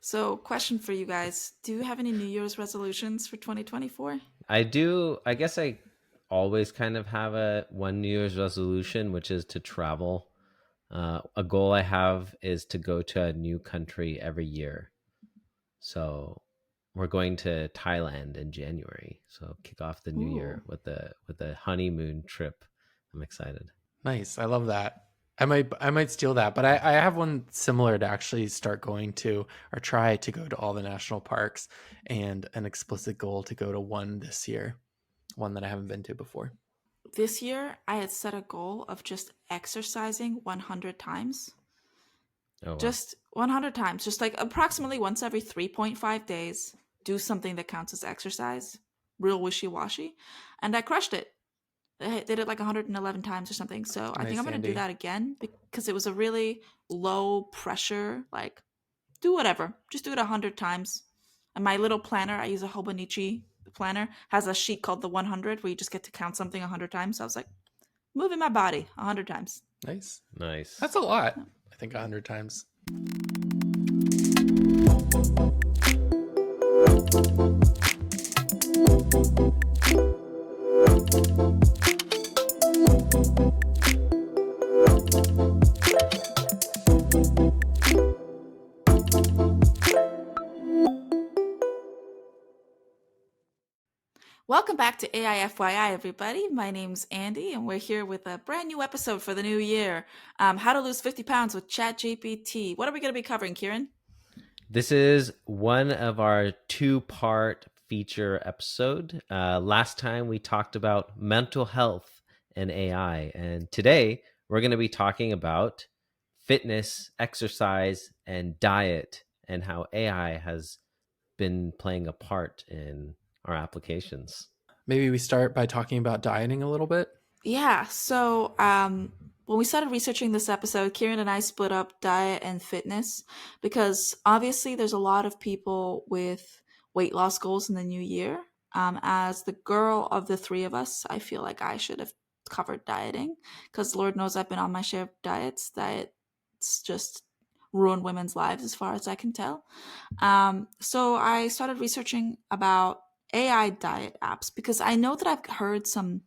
So, question for you guys. Do you have any New Year's resolutions for 2024? I do. I guess I always kind of have a one New Year's resolution, which is to travel. A goal I have is to go to a new country every year. So we're going to Thailand in January. So kick off the new Ooh. year with the honeymoon trip. I'm excited. Nice. I love that. I might steal that, but I have one similar to actually start going to or try to go to all the national parks and an explicit goal to go to one this year, one that I haven't been to before. This year, I had set a goal of just exercising 100 times. Oh wow. Just 100 times. Just like approximately once every 3.5 days, do something that counts as exercise. Real wishy washy. And I crushed it. I did it like 111 times or something. So I think Nice, I'm going to do Andy. that again because it was a really low pressure, like, do whatever. Just do it 100 times. And my little planner, I use a Hobonichi planner, has a sheet called the 100 where you just get to count something 100 times. So I was like, moving my body 100 times. Nice. Nice. That's a lot. I think 100 times. Welcome back to AIFYI, everybody. My name's Andy, and we're here with a brand new episode for the new year. How to lose 50 pounds with ChatGPT. What are we going to be covering, Kieran? This is one of our two-part feature episode. Last time we talked about mental health and AI, and today we're going to be talking about fitness, exercise, and diet, and how AI has been playing a part in our applications. Maybe we start by talking about dieting a little bit. Yeah, so when we started researching this episode, Kieran and I split up diet and fitness because obviously there's a lot of people with weight loss goals in the new year. As the girl of the three of us, I feel like I should have covered dieting because Lord knows I've been on my share of diets. Diets just ruin women's lives as far as I can tell. So I started researching about AI diet apps because I know that I've heard some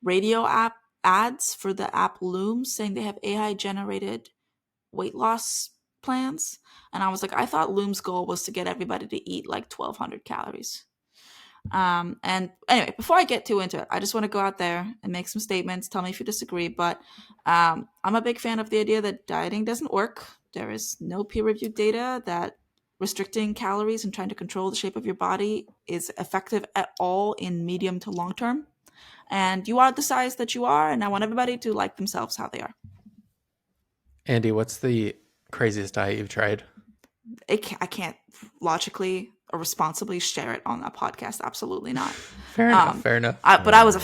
radio app ads for the app Loom saying they have AI generated weight loss plans. And I was like, I thought Loom's goal was to get everybody to eat like 1,200 calories. And anyway, before I get too into it, I just want to go out there and make some statements. Tell me if you disagree, but I'm a big fan of the idea that dieting doesn't work. There is no peer-reviewed data that restricting calories and trying to control the shape of your body is effective at all in medium to long term. And you are the size that you are, and I want everybody to like themselves how they are. Andy, what's the craziest diet you've tried? I can't logically or responsibly share it on a podcast. Absolutely not. Fair enough. Fair enough. But I was a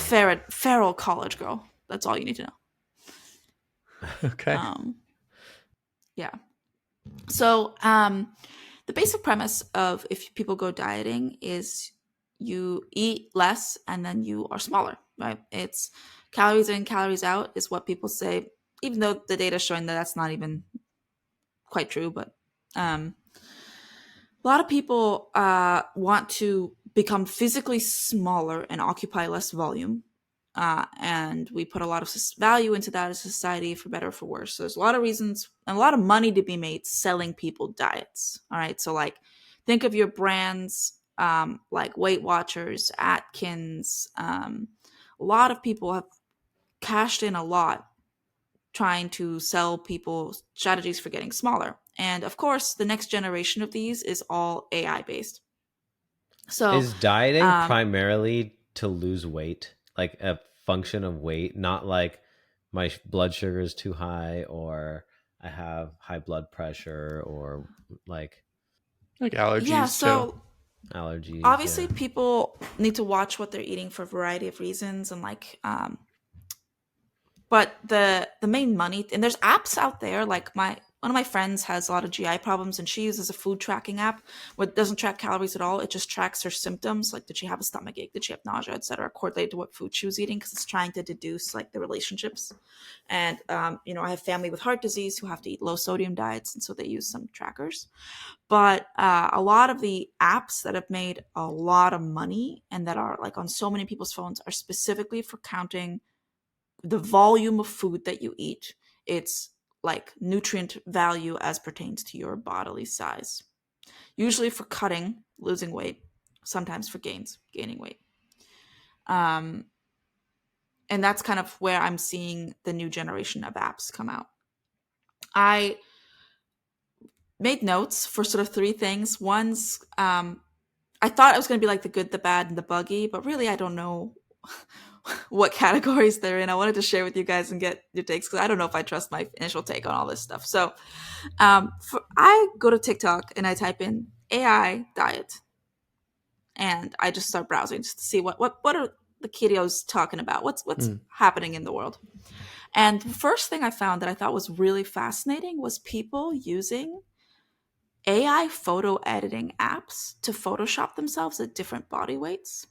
feral college girl. That's all you need to know. Okay. Yeah. So the basic premise of if people go dieting is you eat less and then you are smaller, right? It's calories in, calories out is what people say, even though the data is showing that that's not even quite true. But a lot of people want to become physically smaller and occupy less volume. And we put a lot of value into that as a society, for better or for worse. So there's a lot of reasons and a lot of money to be made selling people diets. All right. So like think of your brands like Weight Watchers, Atkins. A lot of people have cashed in a lot trying to sell people strategies for getting smaller. And of course, the next generation of these is all AI based. So is dieting primarily to lose weight, like a function of weight, not like my blood sugar is too high or I have high blood pressure or like allergies yeah, so too. Allergies. Obviously, Yeah. people need to watch what they're eating for a variety of reasons, and but the main money, and there's apps out there like one of my friends has a lot of GI problems, and she uses a food tracking app where it doesn't track calories at all. It just tracks her symptoms, like did she have a stomach ache, did she have nausea, etc., correlated to what food she was eating, because it's trying to deduce like the relationships. And I have family with heart disease who have to eat low sodium diets, and so they use some trackers. But a lot of the apps that have made a lot of money and that are like on so many people's phones are specifically for counting the volume of food that you eat. It's like nutrient value as pertains to your bodily size. Usually for cutting, losing weight, sometimes for gaining weight. Um, and that's kind of where I'm seeing the new generation of apps come out. I made notes for sort of three things. One's I thought it was going to be like the good, the bad, and the buggy, but really I don't know what categories they're in. I wanted to share with you guys and get your takes because I don't know if I trust my initial take on all this stuff. So I go to TikTok and I type in AI diet, and I just start browsing just to see what are the kiddos talking about, what's happening in the world. And the first thing I found that I thought was really fascinating was people using AI photo editing apps to Photoshop themselves at different body weights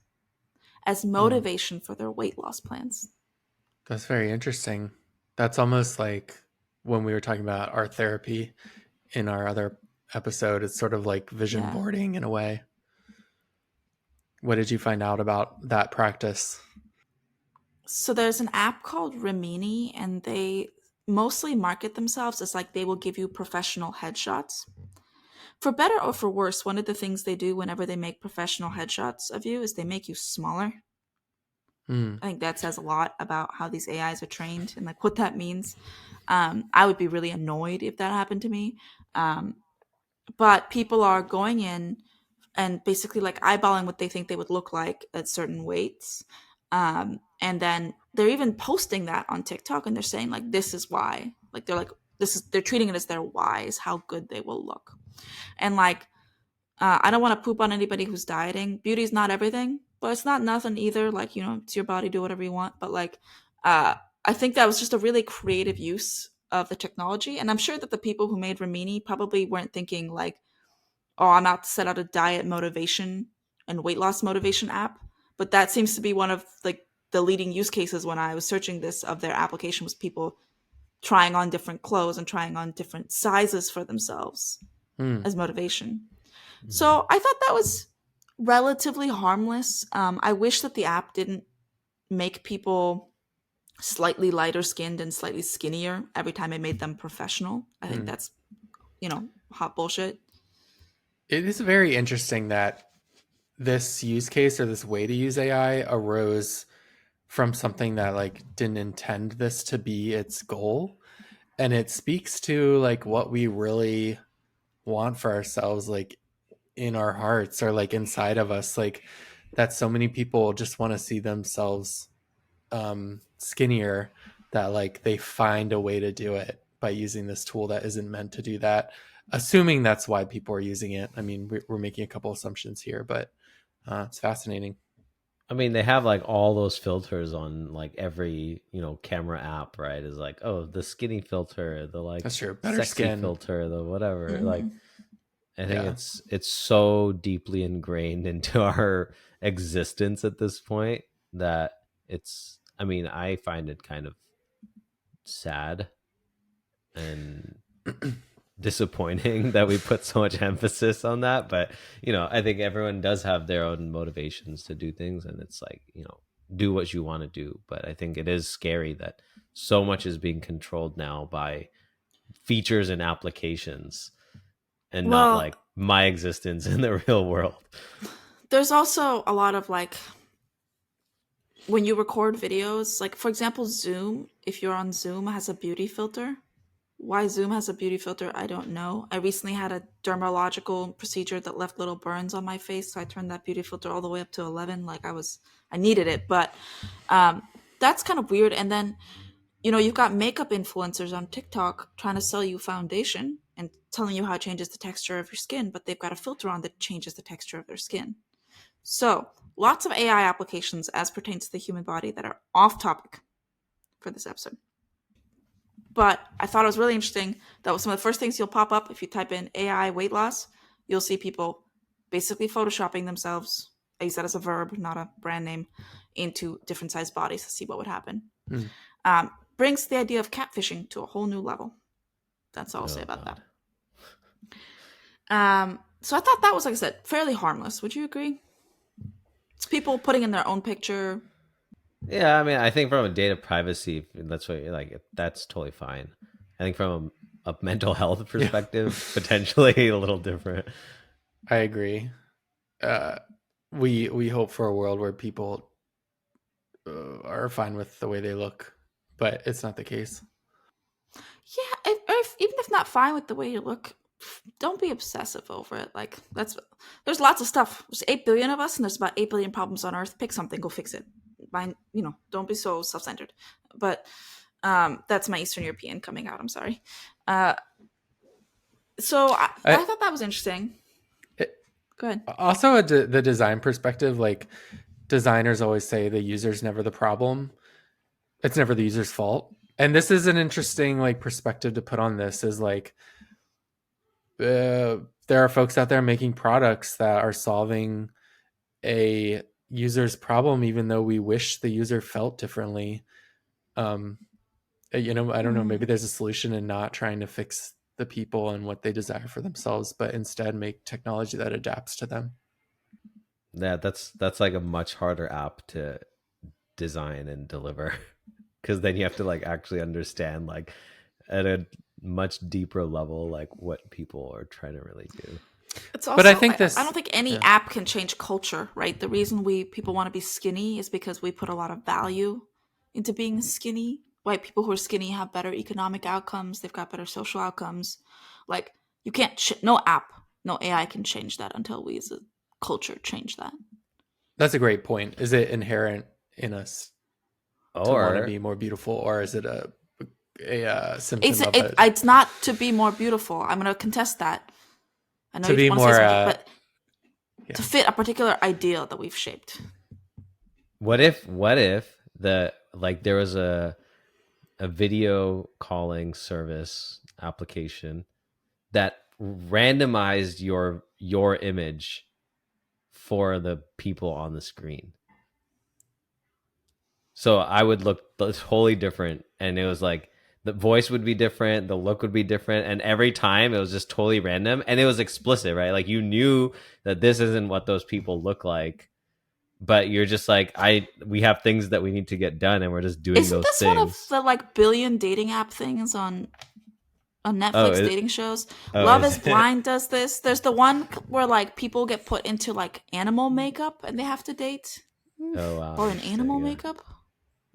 as motivation for their weight loss plans. That's very interesting. That's almost like when we were talking about art therapy in our other episode. It's sort of like vision boarding in a way. What did you find out about that practice? So there's an app called Rimini, and they mostly market themselves as like they will give you professional headshots. For better or for worse, one of the things they do whenever they make professional headshots of you is they make you smaller. I think that says a lot about how these AIs are trained and like what that means. I would be really annoyed if that happened to me. But people are going in and basically like eyeballing what they think they would look like at certain weights. And then they're even posting that on TikTok, and they're saying like, this is why. Like they're treating it as their why is how good they will look. And like, I don't want to poop on anybody who's dieting. Beauty's not everything, but it's not nothing either. Like, it's your body, do whatever you want. But like, I think that was just a really creative use of the technology. And I'm sure that the people who made Rimini probably weren't thinking like, oh, I'm out to set out a diet motivation and weight loss motivation app. But that seems to be one of like the leading use cases when I was searching this of their application was people trying on different clothes and trying on different sizes for themselves as motivation. So I thought that was relatively harmless. I wish that the app didn't make people slightly lighter skinned and slightly skinnier every time it made them professional. I think that's, hot bullshit. It is very interesting that this use case or this way to use AI arose from something that like didn't intend this to be its goal. And it speaks to like what we really want for ourselves, like in our hearts or like inside of us, like that so many people just want to see themselves skinnier, that like they find a way to do it by using this tool that isn't meant to do that, assuming that's why people are using it. I mean, we're making a couple assumptions here, but it's fascinating. I mean, they have like all those filters on like every, camera app, right? Is like, oh, the skinny filter, the like That's true. Better sexy skin filter, the whatever. Mm-hmm. Like, I think it's so deeply ingrained into our existence at this point that I mean, I find it kind of sad and disappointing that we put so much emphasis on that. But, I think everyone does have their own motivations to do things, and it's like, do what you want to do. But I think it is scary that so much is being controlled now by features and applications and not like my existence in the real world. There's also a lot of like, when you record videos, like for example, Zoom, if you're on Zoom, has a beauty filter. Why Zoom has a beauty filter, I don't know. I recently had a dermatological procedure that left little burns on my face, so I turned that beauty filter all the way up to 11. Like I needed it, but that's kind of weird. And then, you've got makeup influencers on TikTok trying to sell you foundation and telling you how it changes the texture of your skin, but they've got a filter on that changes the texture of their skin. So lots of AI applications as pertains to the human body that are off topic for this episode. But I thought it was really interesting. That was some of the first things you'll pop up if you type in AI weight loss. You'll see people basically photoshopping themselves. I use that as a verb, not a brand name, into different sized bodies to see what would happen. Brings the idea of catfishing to a whole new level. That's all I'll say about God. that. So I thought that was, like I said, fairly harmless. Would you agree? It's people putting in their own picture. Yeah, I mean, I think from a data privacy, that's what like that's totally fine. I think from a mental health perspective, potentially a little different. I agree. We hope for a world where people are fine with the way they look, but it's not the case. Yeah, even if not fine with the way you look, don't be obsessive over it. Like there's lots of stuff. There's 8 billion of us, and there's about 8 billion problems on Earth. Pick something, go fix it. Don't be so self-centered. But that's my Eastern European coming out. I'm sorry. So I thought that was interesting. Go ahead. Also, the design perspective, like designers always say, the user's never the problem. It's never the user's fault. And this is an interesting like perspective to put on this. Is like there are folks out there making products that are solving a user's problem, even though we wish the user felt differently. I don't know, maybe there's a solution in not trying to fix the people and what they desire for themselves, but instead make technology that adapts to them. Yeah, that's like a much harder app to design and deliver, because then you have to like actually understand like at a much deeper level like what people are trying to really do. It's also, but I think I don't think any app can change culture, right? The reason people want to be skinny is because we put a lot of value into being skinny. White people who are skinny have better economic outcomes. They've got better social outcomes. Like you can't, no app, no AI can change that until we as a culture change that. That's a great point. Is it inherent in us to want to be more beautiful, or is it a symptom of it? It's not to be more beautiful. I'm going to contest that. I know to be more, but to fit a particular ideal that we've shaped. What if there was a video calling service application that randomized your image for the people on the screen? So I would look totally different, and it was like the voice would be different, the look would be different, and every time it was just totally random, and it was explicit, right? Like you knew that this isn't what those people look like, but you're just like, we have things that we need to get done, and we're just doing those things. Isn't this one of the like billion dating app things on Netflix dating shows? Love is Blind does this. There's the one where like people get put into like animal makeup and they have to date. Oh wow! Or an animal makeup,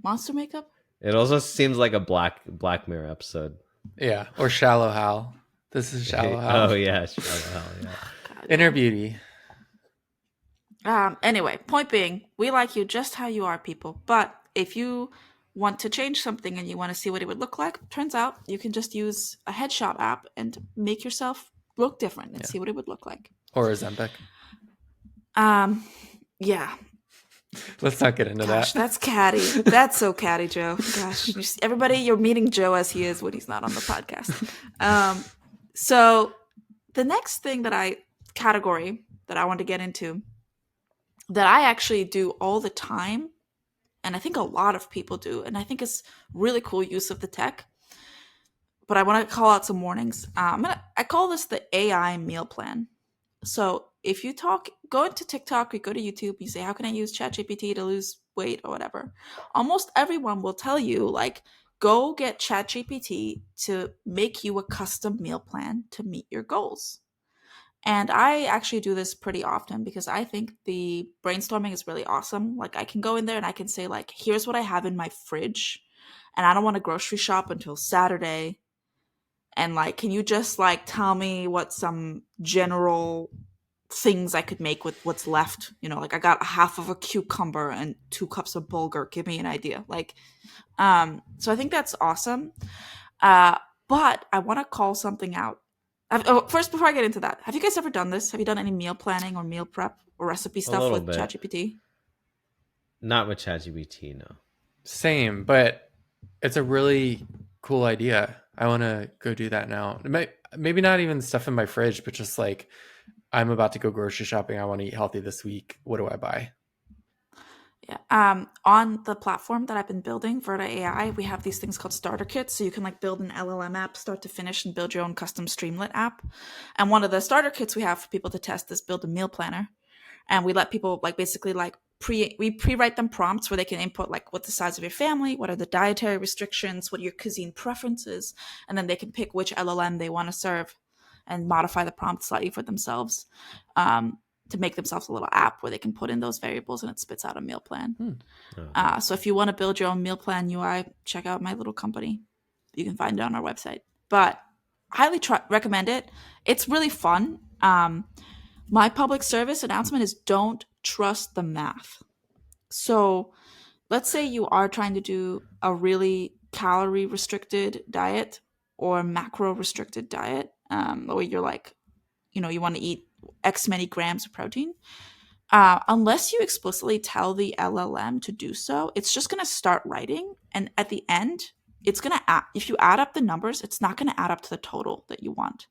monster makeup. It also seems like a Black Mirror episode. Yeah, or Shallow Hal. This is Shallow Hal. Oh yeah, Shallow Hal. Yeah. God, Inner Beauty. Anyway, point being, we like you just how you are, people. But if you want to change something and you want to see what it would look like, turns out you can just use a headshot app and make yourself look different and see what it would look like. Or Ozempic. Yeah. Let's not get into that. That's catty. That's so catty, Joe. Gosh, everybody, you're meeting Joe as he is when he's not on the podcast. So the next category that I want to get into, that I actually do all the time, and I think a lot of people do, and I think it's really cool use of the tech, but I want to call out some warnings. I call this the AI meal plan. So if you go into TikTok or go to YouTube, you say, how can I use ChatGPT to lose weight or whatever? Almost everyone will tell you, like, go get ChatGPT to make you a custom meal plan to meet your goals. And I actually do this pretty often because I think the brainstorming is really awesome. Like I can go in there and I can say like, here's what I have in my fridge and I don't want to grocery shop until Saturday. And like, can you just like tell me what some general things I could make with what's left? You know, like I got half of a cucumber and 2 cups of bulgur. Give me an idea. Like, so I think that's awesome. But I want to call something out. First, before I get into that, have you guys ever done this? Have you done any meal planning or meal prep or recipe stuff with ChatGPT? Not with ChatGPT, no. Same, but it's a really Cool idea. I want to go do that now. Maybe not even stuff in my fridge, but just like I'm about to go grocery shopping. I want to eat healthy this week. What do I buy? Yeah. On the platform that I've been building, Verta AI, we have these things called starter kits. So you can like build an LLM app start to finish and build your own custom Streamlit app. And one of the starter kits we have for people to test is build a meal planner. And we let people like basically like we pre-write them prompts where they can input like what's the size of your family, what are the dietary restrictions, what are your cuisine preferences, and then they can pick which LLM they want to serve and modify the prompt slightly for themselves. To make themselves a little app where they can put in those variables and it spits out a meal plan. Oh, So if you want to build your own meal plan UI, check out my little company. You can find it on our website. But highly recommend it. It's really fun. My public service announcement is don't trust the math. So let's say you are trying to do a really calorie restricted diet or macro restricted diet, where you're like, you want to eat X many grams of protein. Unless you explicitly tell the LLM to do so, it's just going to start writing. And at the end, it's going to add, if you add up the numbers, it's not going to add up to the total that you want.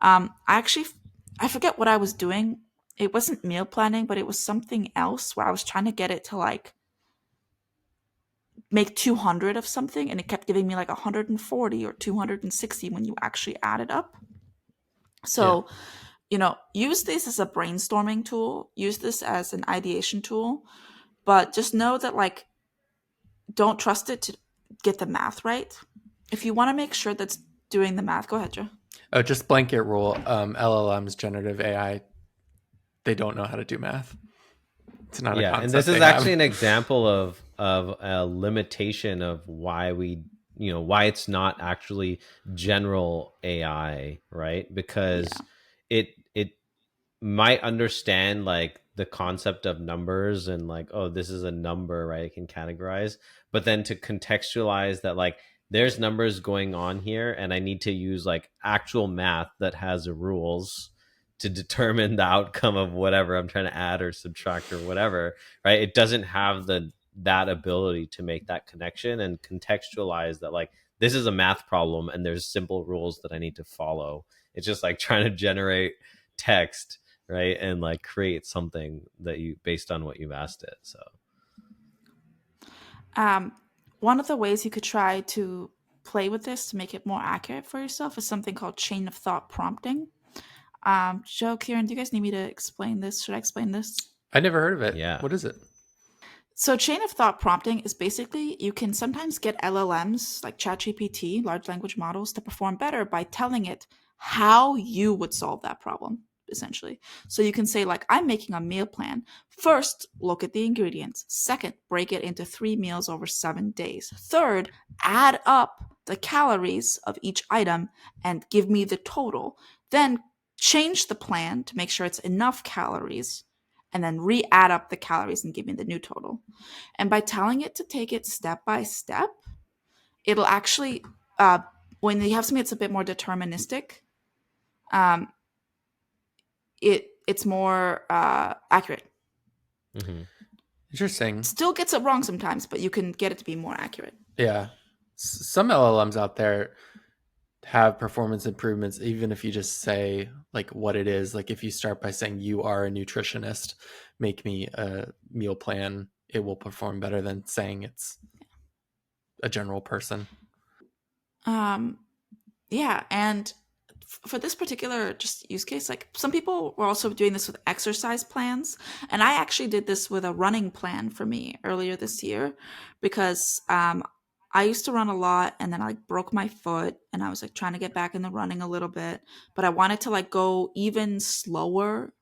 I forget what I was doing. It wasn't meal planning, but it was something else where I was trying to get it to like make 200 of something. And it kept giving me like 140 or 260 when you actually add it up. Yeah. So, use this as a brainstorming tool, use this as an ideation tool, but just know that like don't trust it to get the math right. If you want to make sure that's doing the math, go ahead, Joe. Oh, just blanket rule. LLMs, generative AI, they don't know how to do math. It's not a yeah, and this concept is they have. actually an example of a limitation of why why it's not actually general AI, right? Because Yeah. it might understand like the concept of numbers and like, oh, this is a number, right? It can categorize, but then to contextualize that like there's numbers going on here and I need to use like actual math that has rules to determine the outcome of whatever I'm trying to add or subtract or whatever, right? It doesn't have that ability to make that connection and contextualize that like this is a math problem and there's simple rules that I need to follow. It's just like trying to generate text, right, and like create something that you based on what you've asked it. So Um, One of the ways you could try to play with this to make it more accurate for yourself is something called chain of thought prompting. Joe, Kieran, do you guys need me to explain this? Should I explain this? I never heard of it. yeah. What is it? So, chain of thought prompting is basically you can sometimes get LLMs like ChatGPT, large language models, to perform better by telling it how you would solve that problem, essentially. So, you can say, like, I'm making a meal plan. First, look at the ingredients. Second, break it into 3 meals over 7 days. Third, add up the calories of each item and give me the total. Then, change the plan to make sure it's enough calories and then re-add up the calories and give me the new total. And by telling it to take it step by step, it'll actually, when you have something that's a bit more deterministic, um, it's more accurate. Mm-hmm. Interesting. Still gets it wrong sometimes, but you can get it to be more accurate. Yeah. Some LLMs out there have performance improvements, even if you just say like what it is. Like if you start by saying you are a nutritionist, make me a meal plan, it will perform better than saying it's a general person. Yeah, and for this particular just use case, like some people were also doing this with exercise plans, and I actually did this with a running plan for me earlier this year because I used to run a lot and then I like broke my foot and I was like trying to get back into running a little bit, but I wanted to like go even slower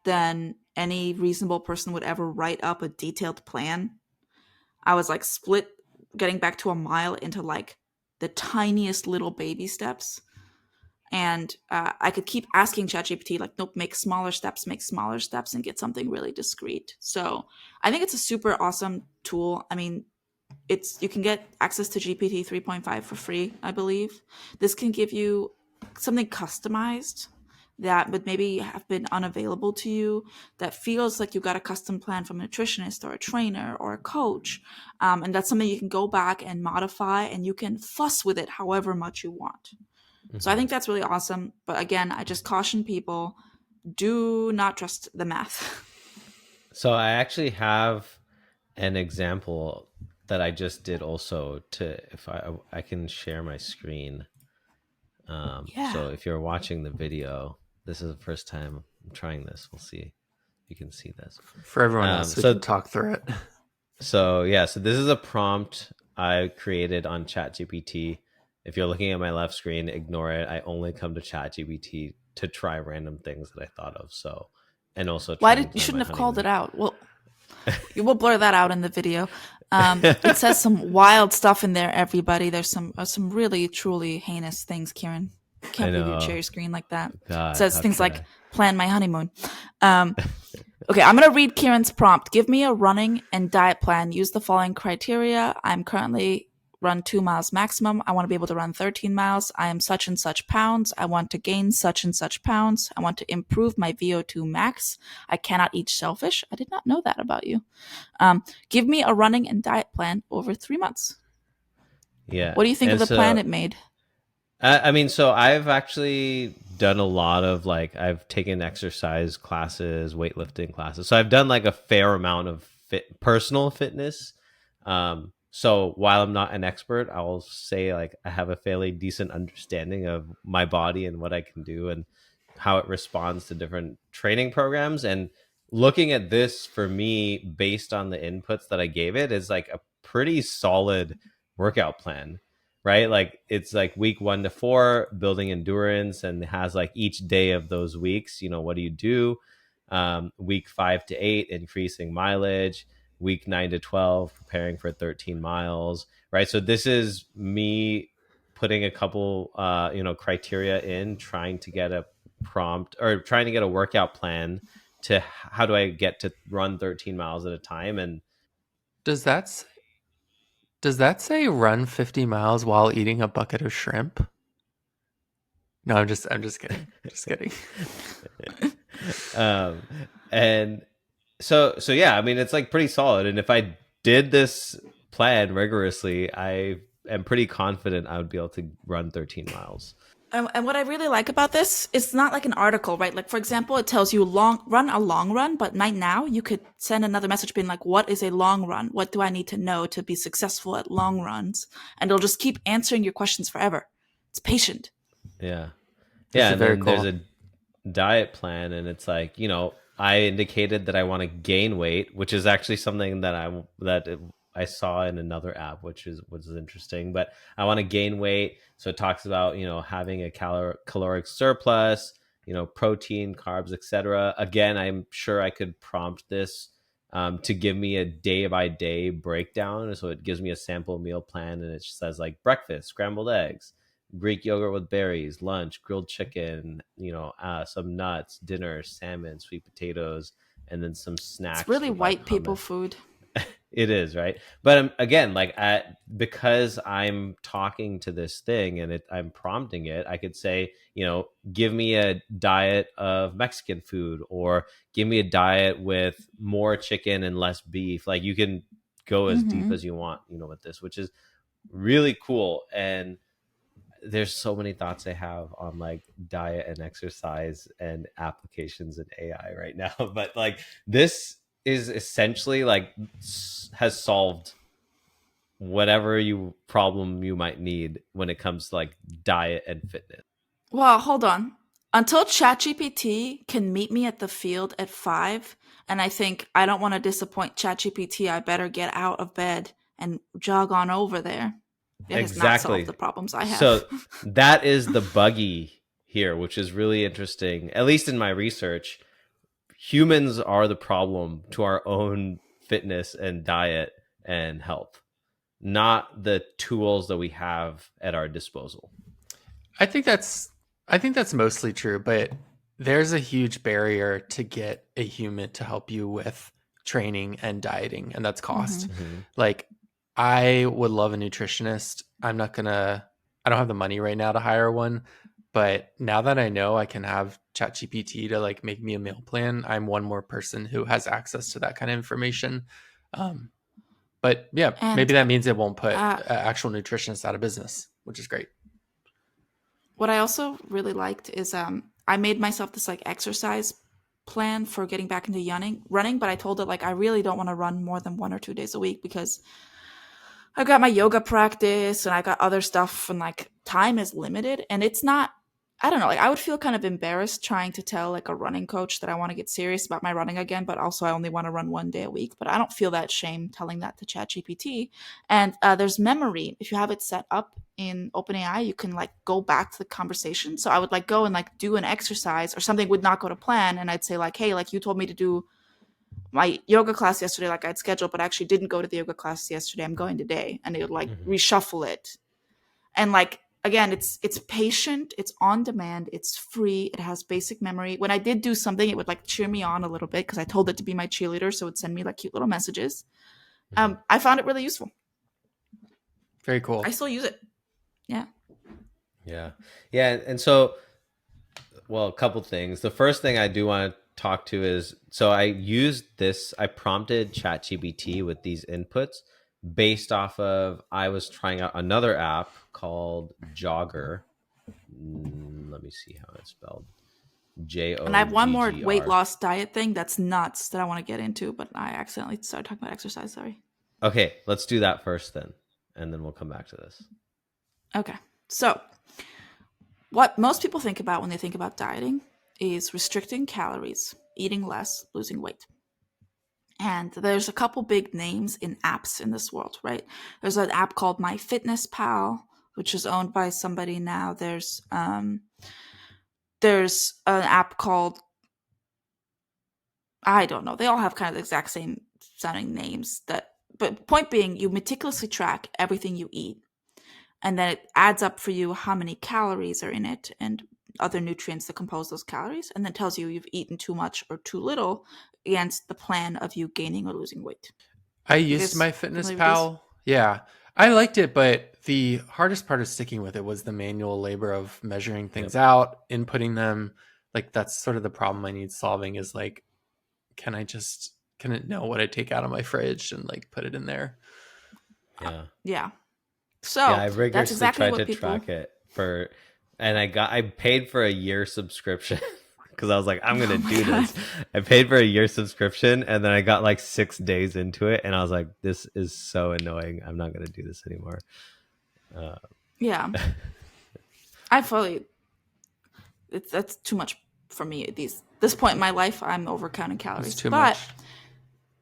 than any reasonable person would ever write up a detailed plan. I was like split getting back to a mile into like the tiniest little baby steps. And I could keep asking ChatGPT, like, nope, make smaller steps, and get something really discrete. So I think it's a super awesome tool. I mean, you can get access to GPT 3.5 for free, I believe. This can give you something customized. that would maybe have been unavailable to you, that feels like you got a custom plan from a nutritionist or a trainer or a coach, and that's something you can go back and modify, and you can fuss with it however much you want. So I think that's really awesome. But again, I just caution people, do not trust the math. So I actually have an example that I just did also if I can share my screen. Yeah. So if you're watching the video, this is the first time I'm trying this. We'll see if you can see this. For everyone else, we can talk through it. So this is a prompt I created on ChatGPT. If you're looking at my left screen, ignore it. I only come to ChatGPT to try random things that I thought of. So, and also you shouldn't have called it out. Well, you will blur that out in the video. It says some wild stuff in there, everybody. There's some really, truly heinous things, Kieran. Can't believe you share your screen like that. God, it says things like, plan my honeymoon. Okay, I'm going to read Kieran's prompt. Give me a running and diet plan. Use the following criteria. I'm currently run 2 miles maximum. I want to be able to run 13 miles. I am such and such pounds. I want to gain such and such pounds. I want to improve my VO2 max. I cannot eat shellfish. I did not know that about you. Give me a running and diet plan over 3 months. Yeah. What do you think of the plan it made? I mean, so I've actually done a lot of I've taken exercise classes, weightlifting classes. So I've done like a fair amount of personal fitness. So while I'm not an expert, I'll say I have a fairly decent understanding of my body and what I can do and how it responds to different training programs. And looking at this for me, based on the inputs that I gave it, is a pretty solid workout plan, right? It's week 1 to 4, building endurance, and it has each day of those weeks, what do you do? Week 5 to 8, increasing mileage. Week 9 to 12, preparing for 13 miles, right? So this is me putting a couple, criteria in, trying to get a prompt or trying to get a workout plan to how do I get to run 13 miles at a time. And does that say run 50 miles while eating a bucket of shrimp? No, I'm just kidding. Just kidding. And so yeah, I mean, it's pretty solid. And if I did this plan rigorously, I am pretty confident I would be able to run 13 miles. And what I really like about this, it's not like an article, right? For example, it tells you run a long run, but right now you could send another message being what is a long run? What do I need to know to be successful at long runs? And it'll just keep answering your questions forever. It's patient. Yeah. Yeah. And then there's a diet plan, and it's I indicated that I want to gain weight, which is actually something that I saw in another app, which was interesting. But I want to gain weight, so it talks about having a caloric surplus, protein, carbs, etc. Again, I'm sure I could prompt this to give me a day by day breakdown. So it gives me a sample meal plan, and it says breakfast, scrambled eggs, Greek yogurt with berries, lunch, grilled chicken, some nuts, dinner, salmon, sweet potatoes, and then some snacks. It's really white people food. It is, right? But again, because I'm talking to this thing and I'm prompting it, I could say, give me a diet of Mexican food, or give me a diet with more chicken and less beef. You can go as deep as you want, with this, which is really cool. And there's so many thoughts I have on diet and exercise and applications in AI right now. But this is essentially has solved whatever problem you might need when it comes to diet and fitness. Well, hold on. Until ChatGPT can meet me at the field at 5, and I think I don't want to disappoint ChatGPT, I better get out of bed and jog on over there. It has not solved the problems I have. So that is the buggy here, which is really interesting. At least in my research, humans are the problem to our own fitness and diet and health, not the tools that we have at our disposal. I think that's mostly true, but there's a huge barrier to get a human to help you with training and dieting, and that's cost. I would love a nutritionist. I don't have the money right now to hire one, But now that I know I can have ChatGPT to like make me a meal plan, I'm one more person who has access to that kind of information. Um, but yeah, maybe And that means it won't put uh, actual nutritionists out of business, which is great. what I also really liked is I made myself this like exercise plan for getting back into running, but I told it like I really don't want to run more than 1 or 2 days a week because I've got my yoga practice and I got other stuff and like time is limited and it's not I don't know, like I would feel kind of embarrassed trying to tell like a running coach that I want to get serious about my running again, but also I only want to run 1 day a week. But I don't feel that shame telling that to ChatGPT. And there's memory. If you have it set up in OpenAI, you can like go back to the conversation. So I would like go and like do an exercise or something would not go to plan, and I'd say like, hey, like you told me to do my yoga class yesterday like I'd scheduled, but I actually didn't go to the yoga class yesterday. I'm going today. And it would like Hmm. reshuffle it. And like again, it's patient, it's on demand, it's free, it has basic memory. When I did do something, it would like cheer me on a little bit because I told it to be my cheerleader, so it would send me like cute little messages. Hmm. I found it really useful. Very I cool. still use it. Yeah. Yeah. Yeah. And so, well, a couple things. The first thing I do want to talk to is, so I used this, I prompted ChatGPT with these inputs based off of, I was trying out another app called Jogger. Let me see how it's spelled. And I have one more weight Joggr. loss diet thing that's nuts that I want to get into, but I accidentally started talking about exercise. Sorry. Okay, let's do that first then, and then we'll come back to this. Okay. So, what most people think about when they think about dieting is restricting calories, eating less, losing weight. And there's a couple big names in apps in this world, right? There's an app called MyFitnessPal, which is owned by somebody now. There's an app called I don't know. They all have kind of the exact same sounding names. But point being, you meticulously track everything you eat, and then it adds up for you how many calories are in it and other nutrients that compose those calories, and then tells you you've eaten too much or too little against the plan of you gaining or losing weight. I You used guys my Fitness familiar with these? Pal. Yeah. I liked it, but the hardest part of sticking with it was the manual labor of measuring things Yep. out, inputting them. Like that's sort of the problem I need solving is like, can it know what I take out of my fridge and like put it in there? Yeah. Yeah. Yeah, So I that's rigorously exactly tried what to people. track it and I paid for a year subscription because I was like, I'm Oh gonna my do god. this. I paid for a year subscription, and then I got like 6 days into it, and I was like, this is so annoying. I'm not gonna do this anymore. Uh, Yeah, I fully. That's too much for me at this point in my life. I'm over counting It's calories, too but much.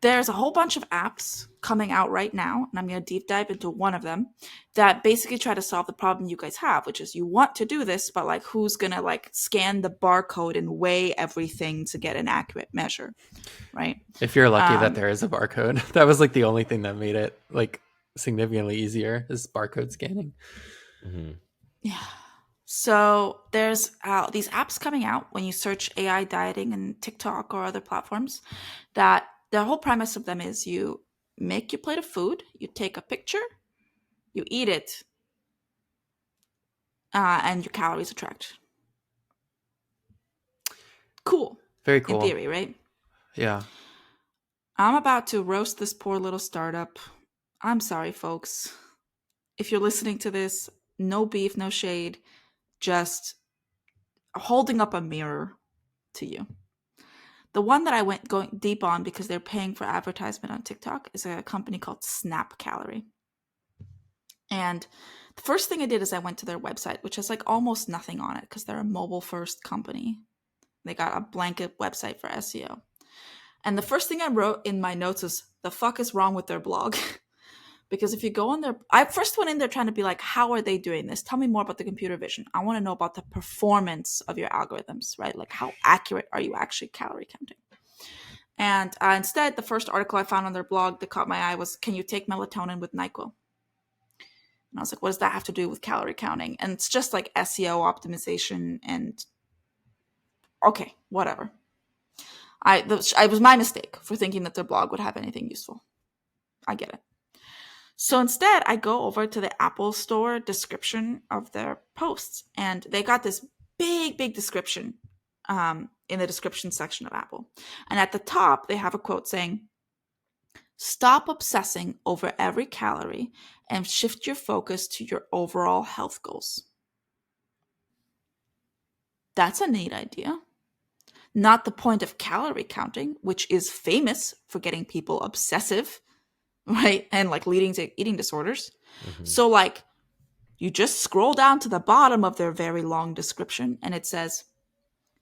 there's a whole bunch of apps coming out right now, and I'm going to deep dive into one of them that basically try to solve the problem you guys have, which is you want to do this, but like who's going to like scan the barcode and weigh everything to get an accurate measure, right? If you're lucky that Um, there is a barcode. That was like the only thing that made it like significantly easier is barcode scanning. mhm. yeah. So there's these apps coming out when you search AI dieting and TikTok or other platforms that the whole premise of them is you make your plate of food, you take a picture, you eat it, and your calories are tracked. Cool, Very in cool. theory, right? Yeah. I'm about to roast this poor little startup. I'm sorry, folks. If you're listening to this, no beef, no shade, just holding up a mirror to you. The one that I went going deep on because they're paying for advertisement on TikTok is a company called Snap Calorie. And the first thing I did is I went to their website, which has like almost nothing on it because they're a mobile first company. They got a blanket website for SEO. And the first thing I wrote in my notes is, the fuck is wrong with their blog? Because if you go on their, I first went in there trying to be like, how are they doing this? Tell me more about the computer vision. I want to know about the performance of your algorithms, right? Like how accurate are you actually calorie counting? And instead, the first article I found on their blog that caught my eye was, can you take melatonin with NyQuil? And I was like, what does that have to do with calorie counting? And it's just like SEO optimization and okay, whatever. It was my mistake for thinking that their blog would have anything useful. I get it. So instead, I go over to the Apple Store description of their posts, and they got this big description in the description section of Apple. And at the top, they have a quote saying, "Stop obsessing over every calorie and shift your focus to your overall health goals." That's a neat idea. Not the point of calorie counting, which is famous for getting people obsessive, right? And like leading to eating disorders. Mhm. So like you just scroll down to the bottom of their very long description and it says,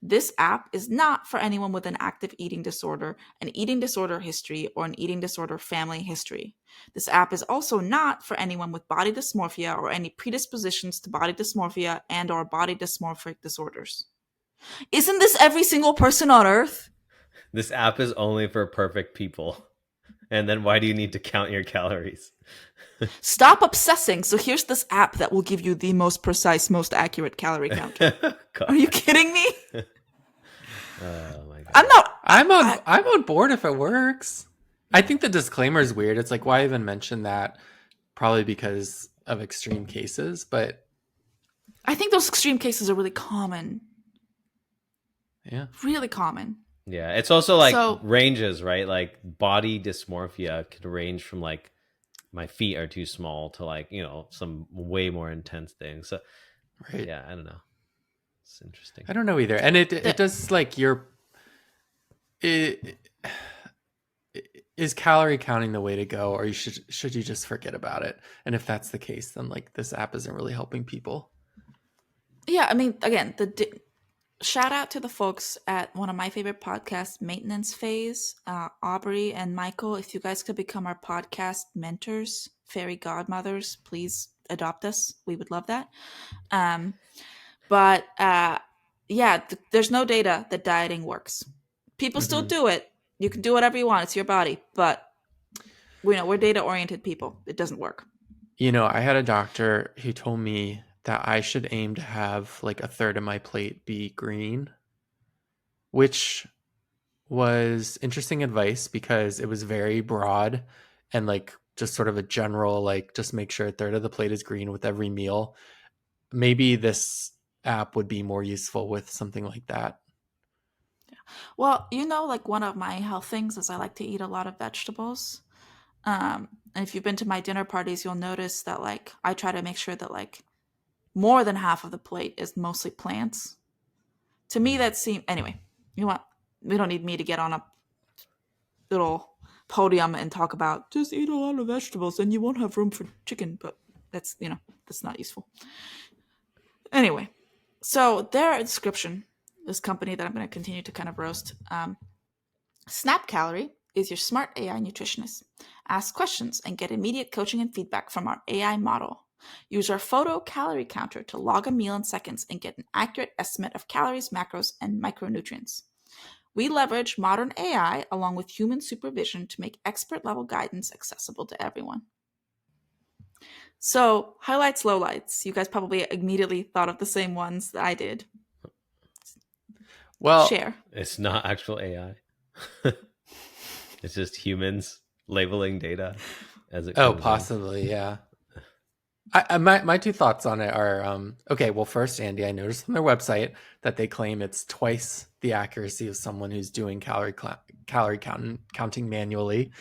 "This app is not for anyone with an active eating disorder, an eating disorder history, or an eating disorder family history. This app is also not for anyone with body dysmorphia or any predispositions to body dysmorphia and or body dysmorphic disorders." Isn't this every single person on earth? This app is only for perfect people. And then why do you need to count your calories? Stop obsessing. So here's this app that will give you the most precise, most accurate calorie count. Are you kidding me? Oh my god. I'm not. I'm on board if it works. I think the disclaimer is weird. It's like, why even mention that? Probably because of extreme cases, but I think those extreme cases are really common. yeah. Really common. Yeah, it's also like So- ranges, right? Like body dysmorphia could range from like my feet are too small to like, some way more intense things. So Right. yeah, I don't know. It's interesting. I don't know either. And it does like is calorie counting the way to go, or should you just forget about it? And if that's the case, then like this app isn't really helping people. Yeah, I mean, again, shout out to the folks at one of my favorite podcasts, Maintenance Phase, Aubrey and Michael. If you guys could become our podcast mentors, fairy godmothers, please adopt us. We would love that. But there's no data that dieting works. People still do it. You can do whatever you want. It's your body. But we're data-oriented people. It doesn't work. I had a doctor who told me that I should aim to have like a third of my plate be green, which was interesting advice because it was very broad and like just sort of a general, like just make sure a third of the plate is green with every meal. Maybe this app would be more useful with something like that. Well, like one of my health things is I like to eat a lot of vegetables. And if you've been to my dinner parties, you'll notice that like I try to make sure that like more than half of the plate is mostly plants. To me, that seems anyway. You know what? We don't need me to get on a little podium and talk about just eat a lot of vegetables and you won't have room for chicken. But that's that's not useful. Anyway, so their description, this company that I'm going to continue to kind of roast, Snap Calorie is your smart AI nutritionist. Ask questions and get immediate coaching and feedback from our AI model. Use our photo calorie counter to log a meal in seconds and get an accurate estimate of calories, macros, and micronutrients. We leverage modern AI along with human supervision to make expert-level guidance accessible to everyone. So, highlights, lowlights. You guys probably immediately thought of the same ones that I did. Well, Share. It's not actual AI. It's just humans labeling data as it comes in. possibly, yeah. My two thoughts on it are okay. Well, first, Andy, I noticed on their website that they claim it's twice the accuracy of someone who's doing calorie counting manually.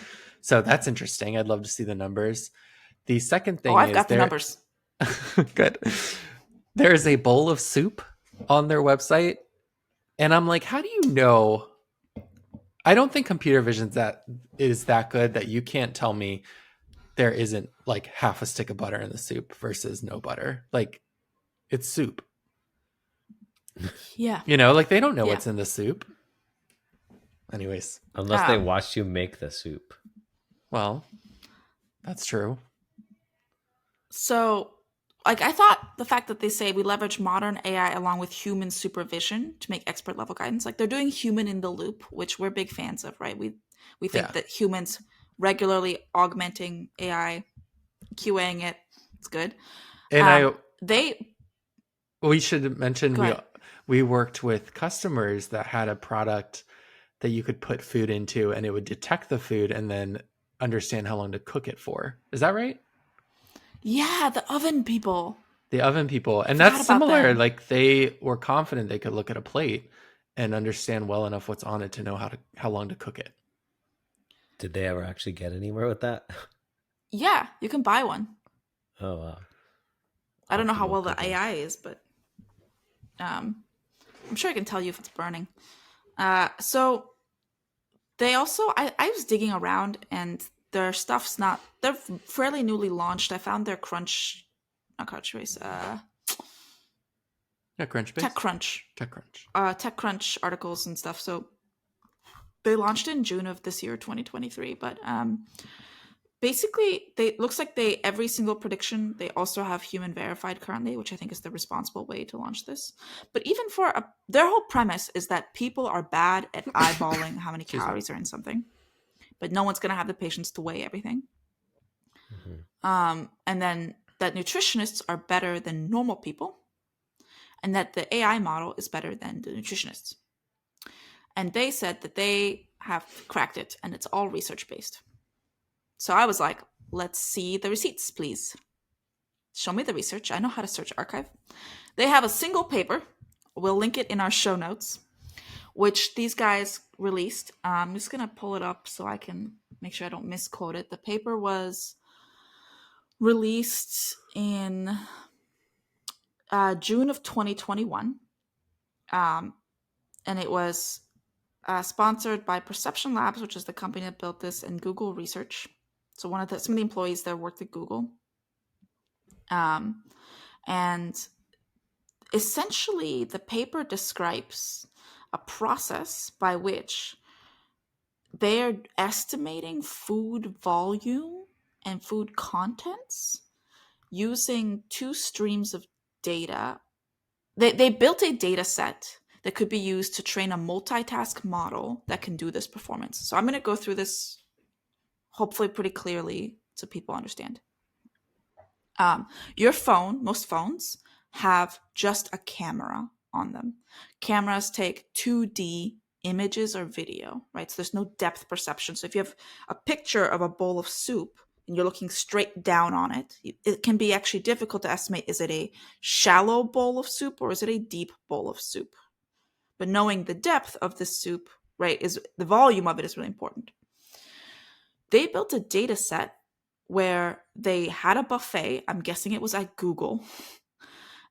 So that's interesting. I'd love to see the numbers. The second thing I've is got the numbers. Good. There's a bowl of soup on their website, and I'm like, how do you know? I don't think computer vision is that good that you can't tell me there isn't like half a stick of butter in the soup versus no butter. Like, it's soup. Yeah. Like they don't know what's in the soup. Anyways. Unless they watched you make the soup. Well, that's true. So, like, I thought the fact that they say we leverage modern AI along with human supervision to make expert level guidance, like they're doing human in the loop, which we're big fans of, right? We think that humans regularly augmenting AI, QAing it, it's good. And we should mention we worked with customers that had a product that you could put food into and it would detect the food and then understand how long to cook it for. Is that right? Yeah, the oven people. The oven people. And Forgot that's about similar. them. Like they were confident they could look at a plate and understand well enough what's on it to know how long to cook it. Did they ever actually get anywhere with that? Yeah, you can buy one. Oh wow. I don't know how Optimal well the cooking. AI is, but I'm sure I can tell you if it's burning. So they also, I was digging around and their stuff's not, they're fairly newly launched. I found their Crunch, not Crunchbase, Yeah, Crunchbase. TechCrunch. TechCrunch articles and stuff. So they launched in June of this year, 2023. But basically, they looks like they every single prediction they also have human verified currently, which I think is the responsible way to launch this. But even for their whole premise is that people are bad at eyeballing how many Excuse me. calories are in something, but no one's going to have the patience to weigh everything. Mhm. And then that nutritionists are better than normal people, and that the AI model is better than the nutritionists. And they said that they have cracked it, and it's all research based. So I was like, let's see the receipts, please. Show me the research. I know how to search archive. They have a single paper. We'll link it in our show notes, which these guys released. I'm just going to pull it up so I can make sure I don't misquote it. The paper was released in June of 2021. And it was sponsored by Perception Labs, which is the company that built this, and Google Research. So some of the employees there worked at Google. And essentially, the paper describes a process by which they're estimating food volume and food contents using two streams of data. They built a data set that could be used to train a multitask model that can do this performance. So I'm going to go through this hopefully pretty clearly so people understand. Your phone, most phones, have just a camera on them. Cameras take 2D images or video, right? So there's no depth perception. So if you have a picture of a bowl of soup and you're looking straight down on it, it can be actually difficult to estimate, is it a shallow bowl of soup or is it a deep bowl of soup? But knowing the depth of the soup, right, is the volume of it is really important. They built a data set where they had a buffet. I'm guessing it was at Google.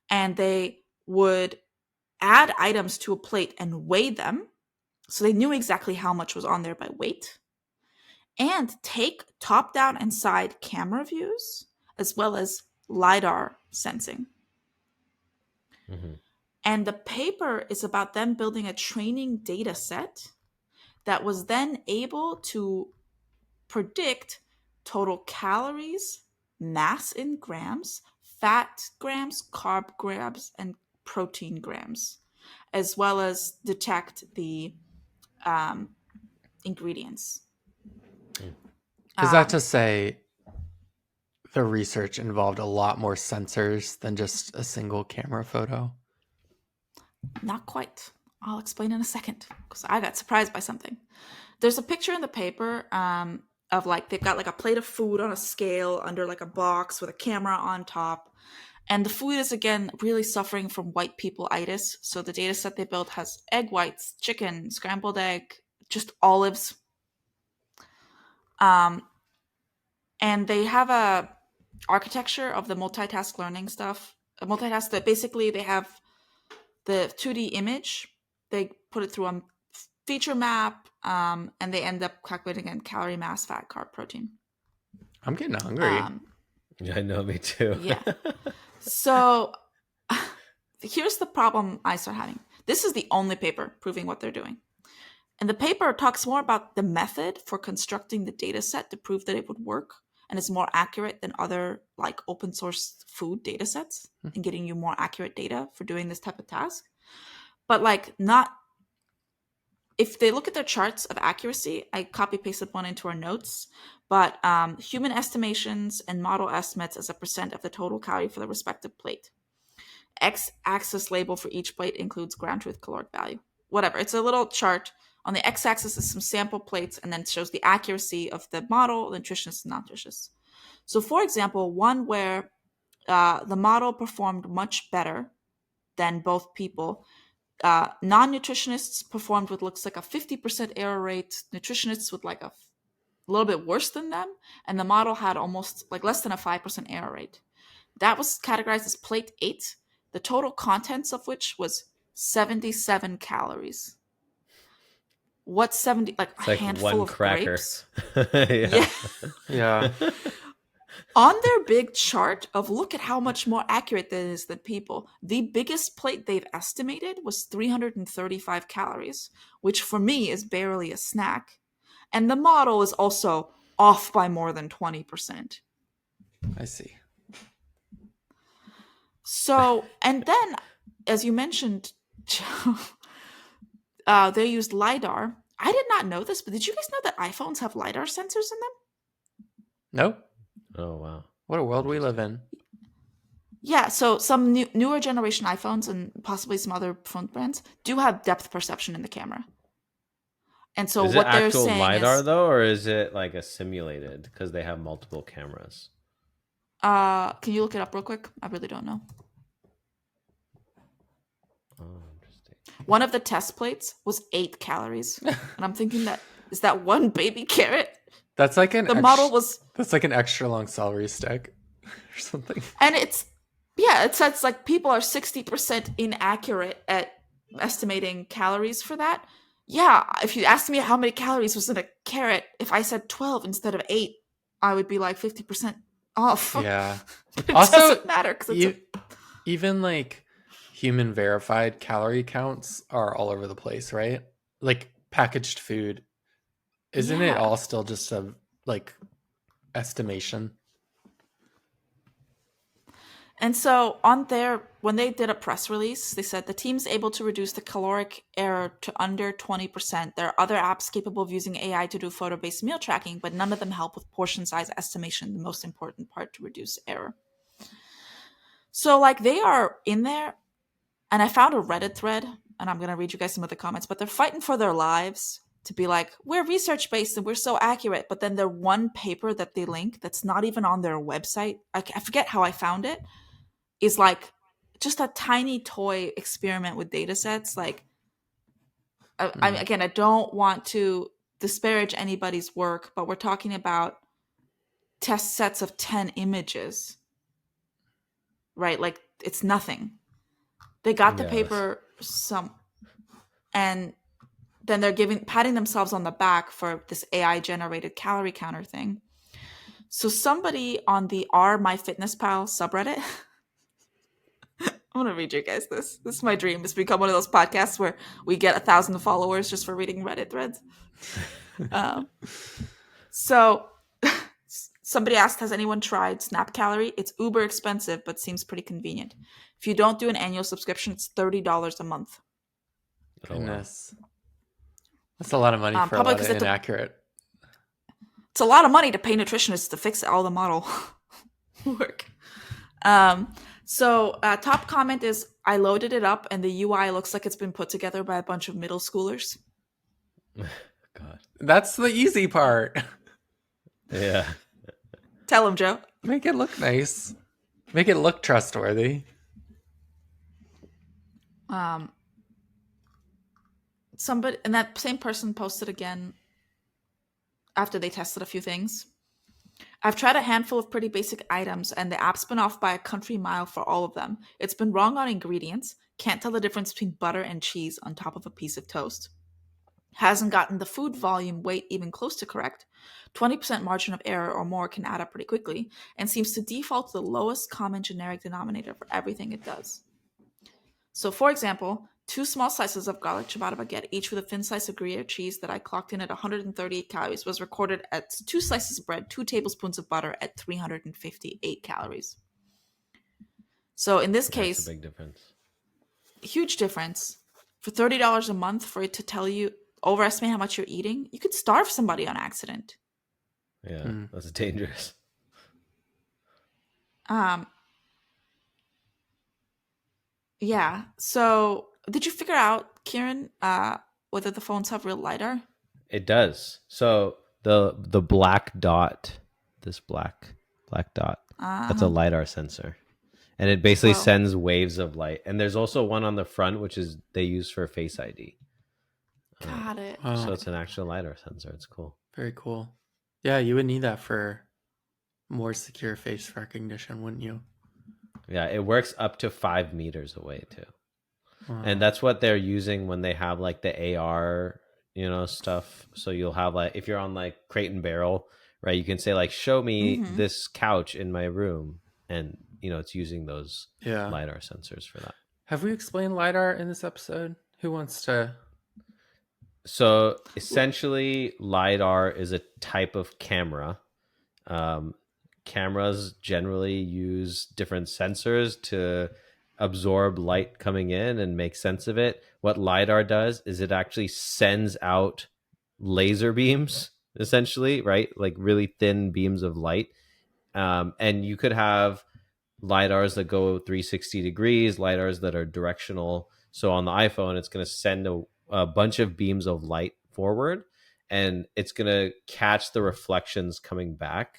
And they would add items to a plate and weigh them. So they knew exactly how much was on there by weight. And take top down and side camera views, as well as LiDAR sensing. Mm-hmm. And the paper is about them building a training data set that was then able to predict total calories, mass in grams, fat grams, carb grams, and protein grams, as well as detect the ingredients. Is that to say the research involved a lot more sensors than just a single camera photo? Not quite. I'll explain in a second because I got surprised by something. There's a picture in the paper of like they've got like a plate of food on a scale under like a box with a camera on top. And the food is again really suffering from white people-itis. So the data set they built has egg whites, chicken, scrambled egg, just olives. And they have a architecture of the multitask learning stuff. A multitask that basically they have the 2D image, they put it through a feature map, and they end up calculating in calorie, mass, fat, carb, protein. I'm getting hungry. Yeah, I know, me too. Yeah. So here's the problem I start having. This is the only paper proving what they're doing. And the paper talks more about the method for constructing the data set to prove that it would work and is more accurate than other like open source food data sets and getting you more accurate data for doing this type of task. But like not, if they look at their charts of accuracy, I copy pasted one into our notes, but human estimations and model estimates as a percent of the total calorie for the respective plate. X-axis label for each plate includes ground truth caloric value. Whatever. It's a little chart. On the x-axis is some sample plates, and then it shows the accuracy of the model, the nutritionist and non-nutritionist. So, for example, one where the model performed much better than both people. Non-nutritionists performed with looks like a 50% error rate. Nutritionists with like a little bit worse than them, and the model had almost like less than a 5% error rate. That was categorized as plate 8, the total contents of which was 77 calories. What's 70? Like It's a like handful one of cracker. grapes? Yeah. Yeah. On their big chart of look at how much more accurate that is than people, the biggest plate they've estimated was 335 calories, which for me is barely a snack. And the model is also off by more than 20%. I see. So, and then, as you mentioned, they used LiDAR. I did not know this, but did you guys know that iPhones have LiDAR sensors in them? Nope. Oh, wow. What a world we live in. Yeah, so some newer generation iPhones and possibly some other phone brands do have depth perception in the camera. And so Is it what they're actual saying LiDAR is, though, or is it like a simulated because they have multiple cameras? can you look it up real quick? I really don't know. Oh, interesting. One of the test plates was 8 calories. And I'm thinking that, is that one baby carrot? That's like an Model was, that's like an extra long celery stick or something. and it says like people are 60% inaccurate at estimating calories for that. Yeah, if you asked me how many calories was in a carrot, if I said 12 instead of 8, I would be like 50% off. Yeah. But it Also, doesn't matter because even like human verified calorie counts are all over the place, right? Like packaged food. Isn't it Yeah. all still just a like estimation? And so when they did a press release, they said the team's able to reduce the caloric error to under 20%. There are other apps capable of using AI to do photo-based meal tracking, but none of them help with portion size estimation, the most important part to reduce error. So like they are in there, and I found a Reddit thread, and I'm going to read you guys some of the comments, but they're fighting for their lives to be like, we're research-based and we're so accurate, but then their one paper that they link that's not even on their website, I forget how I found it, is like just a tiny toy experiment with data sets. Like, I don't want to disparage anybody's work, but we're talking about test sets of 10 images, right? Like, it's nothing. They got the Yes. paper and then they're patting themselves on the back for this AI generated calorie counter thing. So somebody on the MyFitnessPal subreddit, I'm gonna read you guys this. This is my dream. It's become one of those podcasts where we get 1,000 followers just for reading Reddit threads. So somebody asked, has anyone tried Snap Calorie? It's uber expensive, but seems pretty convenient. If you don't do an annual subscription, it's $30 a month. Goodness. That's a lot of money for a lot of inaccurate. It's a lot of money to pay nutritionists to fix all the model work. So top comment is, I loaded it up and the UI looks like it's been put together by a bunch of middle schoolers. God. That's the easy part. Yeah. Tell them, Joe. Make it look nice. Make it look trustworthy. Somebody, and that same person posted again after they tested a few things. I've tried a handful of pretty basic items, and the app's been off by a country mile for all of them. It's been wrong on ingredients, can't tell the difference between butter and cheese on top of a piece of toast. Hasn't gotten the food volume weight even close to correct. 20% margin of error or more can add up pretty quickly, and seems to default to the lowest common generic denominator for everything it does. So, for example, 2 small slices of garlic ciabatta baguette, each with a thin slice of Gruyere cheese that I clocked in at 138 calories, was recorded at 2 slices of bread, 2 tablespoons of butter at 358 calories. So in this case, that's a big difference. Huge difference. For $30 a month for it to tell you, overestimate how much you're eating, you could starve somebody on accident. Yeah, that's dangerous. Yeah. So did you figure out, Kieran, whether the phones have real LiDAR? It does. So the black dot, this black dot, that's a LiDAR sensor. and it basically Whoa. sends waves of light. And there's also one on the front, which is they use for Face ID. Got it. Wow. So it's an actual LiDAR sensor. It's cool. Very cool. Yeah, you would need that for more secure face recognition, wouldn't you? Yeah, it works up to 5 meters away too. Wow. And that's what they're using when they have like the AR, stuff. So you'll have like, if you're on like Crate and Barrel, right? You can say like, show me this couch in my room. And, it's using those LiDAR sensors for that. Have we explained LiDAR in this episode? Who wants to? So essentially, LiDAR is a type of camera. Cameras generally use different sensors to absorb light coming in and make sense of it. What LiDAR does is it actually sends out laser beams, essentially, right? Like really thin beams of light. And you could have LiDARs that go 360 degrees, LiDARs that are directional. So on the iPhone, it's going to send a bunch of beams of light forward, and it's going to catch the reflections coming back.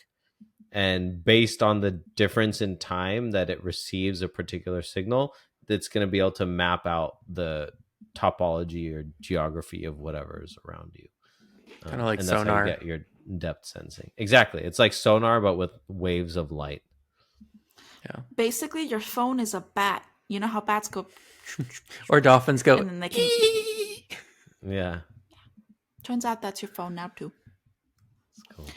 And based on the difference in time that it receives a particular signal, it's going to be able to map out the topology or geography of whatever is around you. Kind of like and sonar. that's how you get your depth sensing. Exactly. It's like sonar, but with waves of light. Yeah. Basically, your phone is a bat. You know how bats go, Or dolphins go. and then they can. Yeah. Turns out that's your phone now too. It's cool.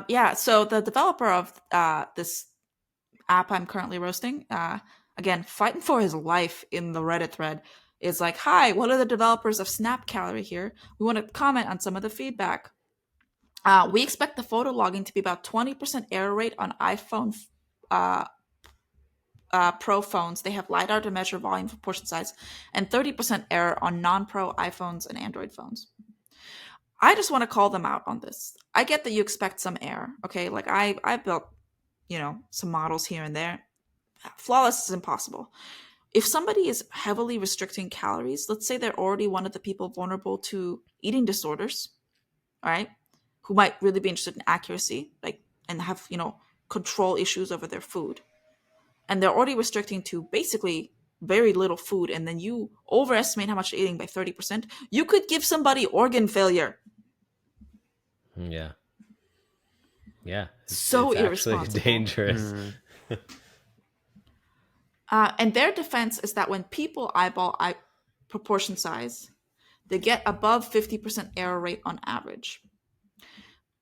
Yeah. So the developer of this app I'm currently roasting, again, fighting for his life in the Reddit thread, is like, "Hi, what are the developers of Snap Calorie here? We want to comment on some of the feedback. We expect the photo logging to be about 20% error rate on iPhone Pro phones. They have LiDAR to measure volume for portion size, and 30% error on non-Pro iPhones and Android phones." I just want to call them out on this. I get that you expect some error, okay? Like I built, some models here and there. Flawless is impossible. If somebody is heavily restricting calories, let's say they're already one of the people vulnerable to eating disorders, all right, who might really be interested in accuracy, and have, control issues over their food. And they're already restricting to basically very little food, and then you overestimate how much they're eating by 30%, you could give somebody organ failure. Yeah. Yeah. So it's actually irresponsible. dangerous. And their defense is that when people eyeball proportion size, they get above 50% error rate on average.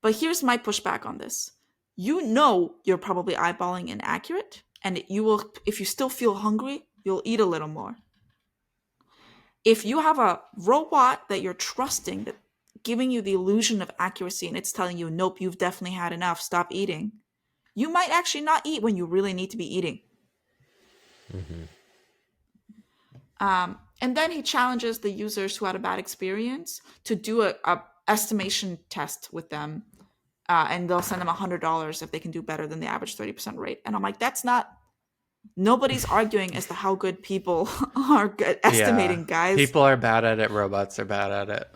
But here's my pushback on this. You're probably eyeballing inaccurate, and you will, if you still feel hungry, you'll eat a little more. If you have a robot that you're trusting, that giving you the illusion of accuracy, and it's telling you, nope, you've definitely had enough, stop eating, you might actually not eat when you really need to be eating. And then he challenges the users who had a bad experience to do a estimation test with them, and they'll send them $100 if they can do better than the average 30% rate. And I'm like, nobody's arguing as to how good people are at estimating, guys. People are bad at it. Robots are bad at it.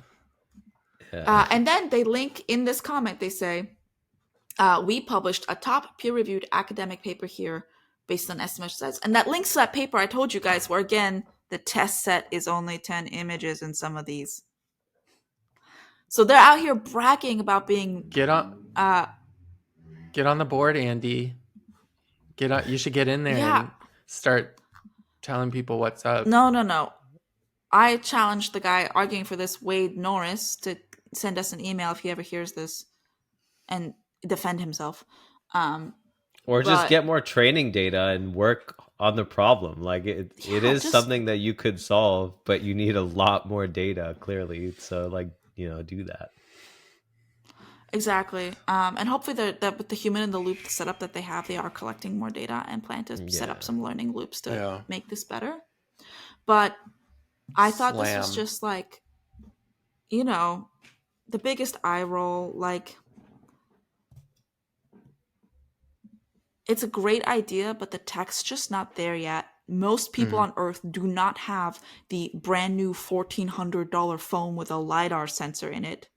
Yeah. And then they link in this comment, they say, we published a top peer-reviewed academic paper here based on estimation size. And that links to that paper I told you guys, where again, the test set is only 10 images in some of these. So they're out here bragging about being... Get on the board, Andy. You should get in there and start telling people what's up. No. I challenged the guy arguing for this, Wade Norris, to send us an email if he ever hears this and defend himself. Or just get more training data and work on the problem. Like it is something that you could solve, but you need a lot more data, clearly. So do that. Exactly. And hopefully that with the human in the loop setup that they have, they are collecting more data and plan to set up some learning loops to make this better. But I thought this was just like, the biggest eye roll. Like, it's a great idea, but the tech's just not there yet. Most people on Earth do not have the brand new $1,400 phone with a LiDAR sensor in it.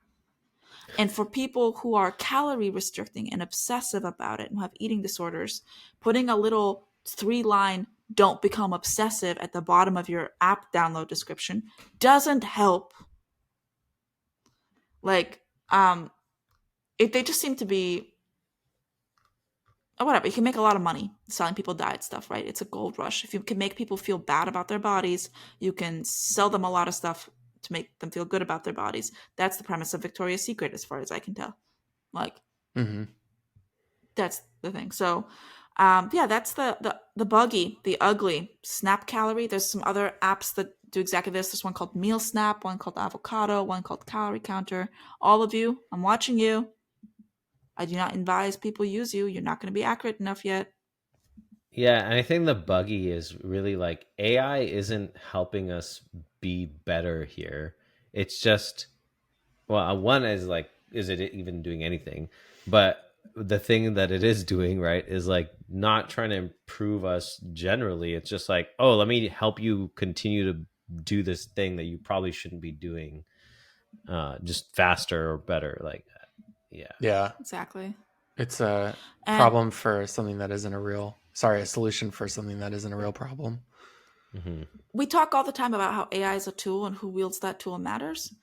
And for people who are calorie restricting and obsessive about it and who have eating disorders, putting a little 3-line "don't become obsessive" at the bottom of your app download description doesn't help. Like, they just seem to be, oh, whatever. You can make a lot of money selling people diet stuff, right? It's a gold rush. If you can make people feel bad about their bodies, you can sell them a lot of stuff to make them feel good about their bodies. That's the premise of Victoria's Secret, as far as I can tell. Like, that's the thing. So, yeah, that's the buggy, the ugly Snap Calorie. There's some other apps that do exactly this. There's one called Meal Snap, one called Avocado, one called Calorie Counter. All of you, I'm watching you. I do not advise people use you. You're not going to be accurate enough yet. Yeah, and I think the buggy is really like AI isn't helping us be better here. It's just, well, one is like, is it even doing anything? But the thing that it is doing, right, is like not trying to improve us generally. It's just like, oh, let me help you continue to do this thing that you probably shouldn't be doing, just faster or better. Like, yeah. Yeah. Exactly. It's a And problem for something that isn't a solution for something that isn't a real problem. Mm-hmm. we talk all the time about how AI is a tool and who wields that tool matters.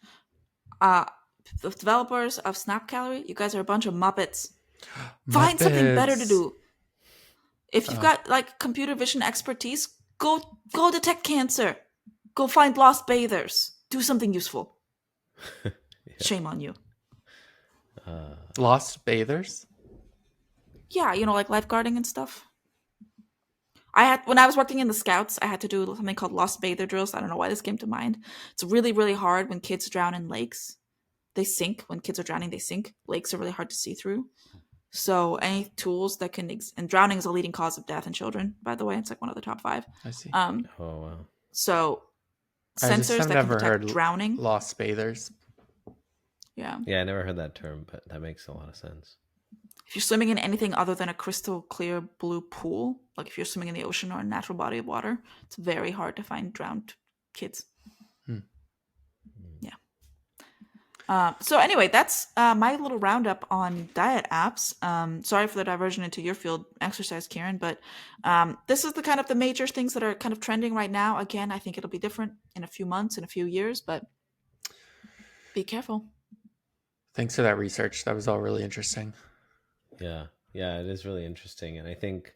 The developers of Snap Calorie, you guys are a bunch of Muppets. Find something better to do. If you've got like computer vision expertise, go detect cancer. Go find lost bathers. Do something useful. Yeah. Shame on you. Lost bathers? Yeah, like lifeguarding and stuff. When I was working in the Scouts, I had to do something called lost bather drills. I don't know why this came to mind. It's really, really hard when kids drown in lakes. They sink. When kids are drowning, they sink. Lakes are really hard to see through. So any tools that can, and drowning is a leading cause of death in children, by the way. It's like one of the top 5. I see. Oh, wow. So I just sensors have that can never detect heard drowning. lost bathers. Yeah. Yeah, I never heard that term, but that makes a lot of sense. If you're swimming in anything other than a crystal clear blue pool, like if you're swimming in the ocean or a natural body of water, it's very hard to find drowned kids. Yeah. So anyway, that's my little roundup on diet apps. Sorry for the diversion into your field, exercise, Kieran, but this is the kind of the major things that are kind of trending right now. Again, I think it'll be different in a few months, in a few years, but be careful. Thanks for that research. That was all really interesting. Yeah, it is really interesting. And I think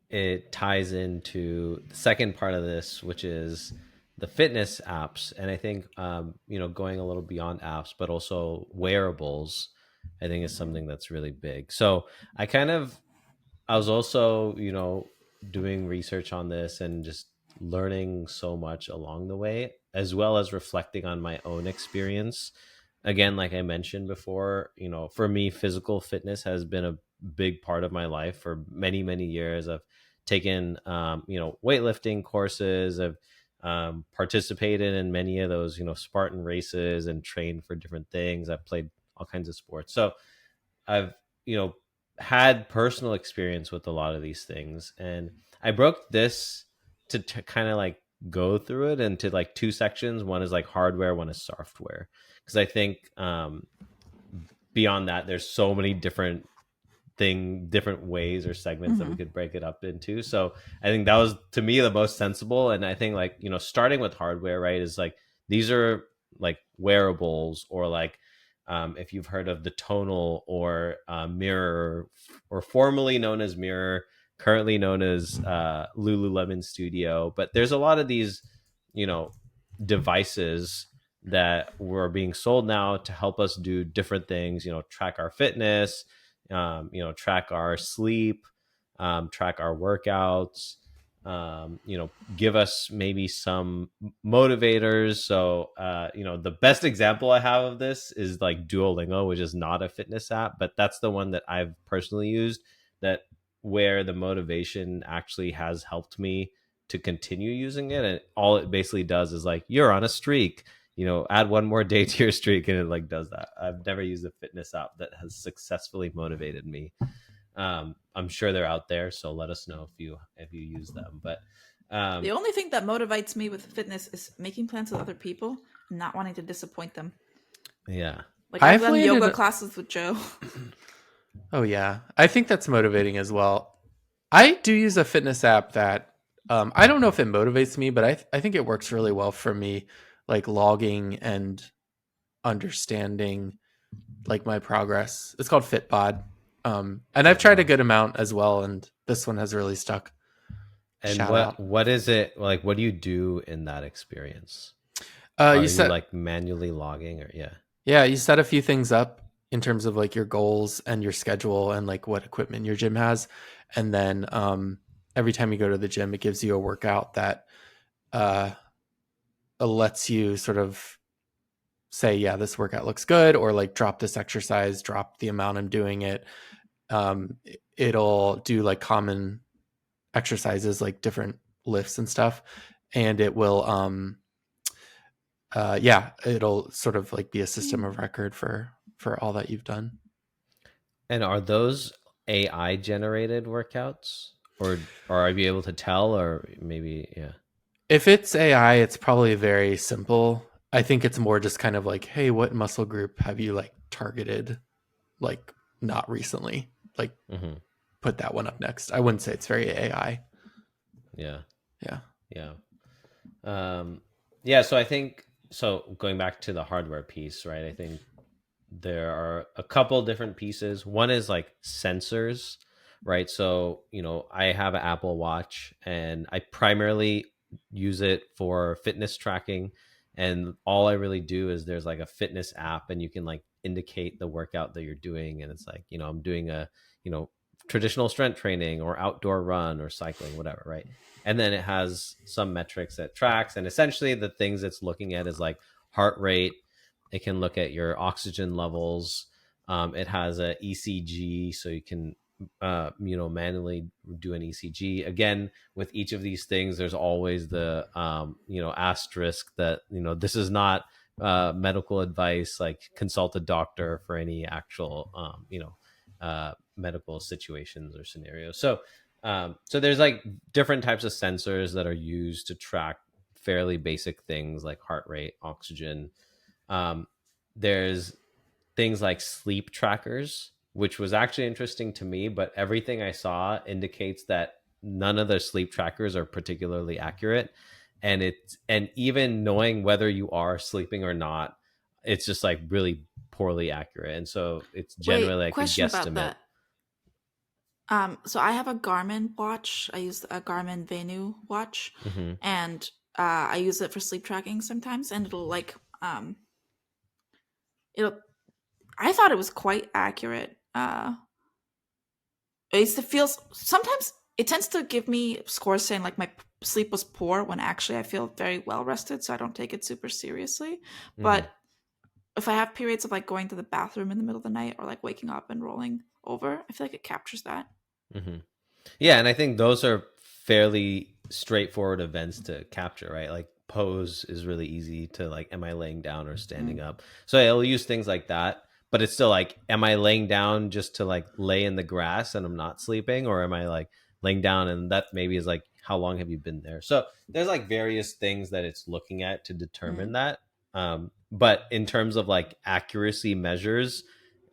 it ties into the second part of this, which is the fitness apps. And I think, going a little beyond apps, but also wearables, I think is something that's really big. So I was also, doing research on this and just learning so much along the way, as well as reflecting on my own experience. Again, like I mentioned before, for me, physical fitness has been a big part of my life for many, many years. I've taken, weightlifting courses. I've participated in many of those, Spartan races and trained for different things. I've played all kinds of sports. So I've, had personal experience with a lot of these things. And I broke this to kind of like go through it into like 2 sections. One is like hardware, one is software. Because I think beyond that, there's so many different ways or segments that we could break it up into. So I think that was, to me, the most sensible. And I think like, starting with hardware, right, is like, these are like wearables, or like, if you've heard of the tonal or mirror, or formerly known as mirror, currently known as Lululemon Studio. But there's a lot of these, devices that were being sold now to help us do different things, track our fitness, track our sleep, track our workouts, give us maybe some motivators. So, the best example I have of this is like Duolingo, which is not a fitness app, but that's the one that I've personally used, that where the motivation actually has helped me to continue using it. And all it basically does is like, you're on a streak, add one more day to your streak, and it like does that. I've never used a fitness app that has successfully motivated me. I'm sure they're out there, so let us know if you use them. But the only thing that motivates me with fitness is making plans with other people and not wanting to disappoint them. Yeah, like I've done yoga classes with Joe. Oh yeah, I think that's motivating as well. I do use a fitness app that I don't know if it motivates me, but I think it works really well for me, like logging and understanding like my progress. It's called Fitbod. And I've tried a Fitbod. good amount as well, and this one has really stuck. And Shout out. what is it like? What do you do in that experience? You Are you set like manually logging or yeah? Yeah, you set a few things up in terms of like your goals and your schedule and like what equipment your gym has. And then every time you go to the gym, it gives you a workout that uh, lets you sort of say, yeah, this workout looks good, or like drop this exercise, drop the amount I'm doing it. It'll do like common exercises, like different lifts and stuff. And it will, yeah, it'll sort of like be a system of record for all that you've done. And are those AI generated workouts, or are you able to tell, or maybe yeah? If it's AI, it's probably very simple. I think it's more just kind of like, hey, what muscle group have you like targeted like not recently? Like Hmm. put that one up next. I wouldn't say it's very AI. Yeah, Yeah. yeah, um, yeah. So I think so. Going back to the hardware piece, right? I think there are a couple different pieces. One is like sensors, right? So, I have an Apple Watch and I primarily use it for fitness tracking. And all I really do is there's like a fitness app and you can like indicate the workout that you're doing. And it's like, I'm doing a, you know, traditional strength training or outdoor run or cycling, whatever, right? And then it has some metrics that tracks. And essentially the things it's looking at is like heart rate. It can look at your oxygen levels. It has a ECG, so you can manually do an ECG. Again, with each of these things, there's always the asterisk that this is not medical advice. Like consult a doctor for any actual medical situations or scenarios. So there's like different types of sensors that are used to track fairly basic things like heart rate, oxygen. um, there's things like sleep trackers, which was actually interesting to me, but everything I saw indicates that none of the sleep trackers are particularly accurate. And even knowing whether you are sleeping or not, it's just like really poorly accurate. And so it's generally Wait, like a question about guesstimate. that. So I have a Garmin watch. I use a Garmin Venu watch, Hmm. and I use it for sleep tracking sometimes, and it'll. I thought it was quite accurate. It feels sometimes it tends to give me scores saying like my sleep was poor when actually I feel very well rested, so I don't take it super seriously. Hmm. But if I have periods of like going to the bathroom in the middle of the night or like waking up and rolling over, I feel like it captures that. Hmm. Yeah, and I think those are fairly straightforward events to capture, right? Like pose is really easy to like, am I laying down or standing Mm. up? So it'll use things like that, but it's still like, am I laying down just to like lay in the grass and I'm not sleeping, or am I like laying down and that maybe is like, how long have you been there? So there's like various things that it's looking at to determine Mm. that. But in terms of like accuracy measures,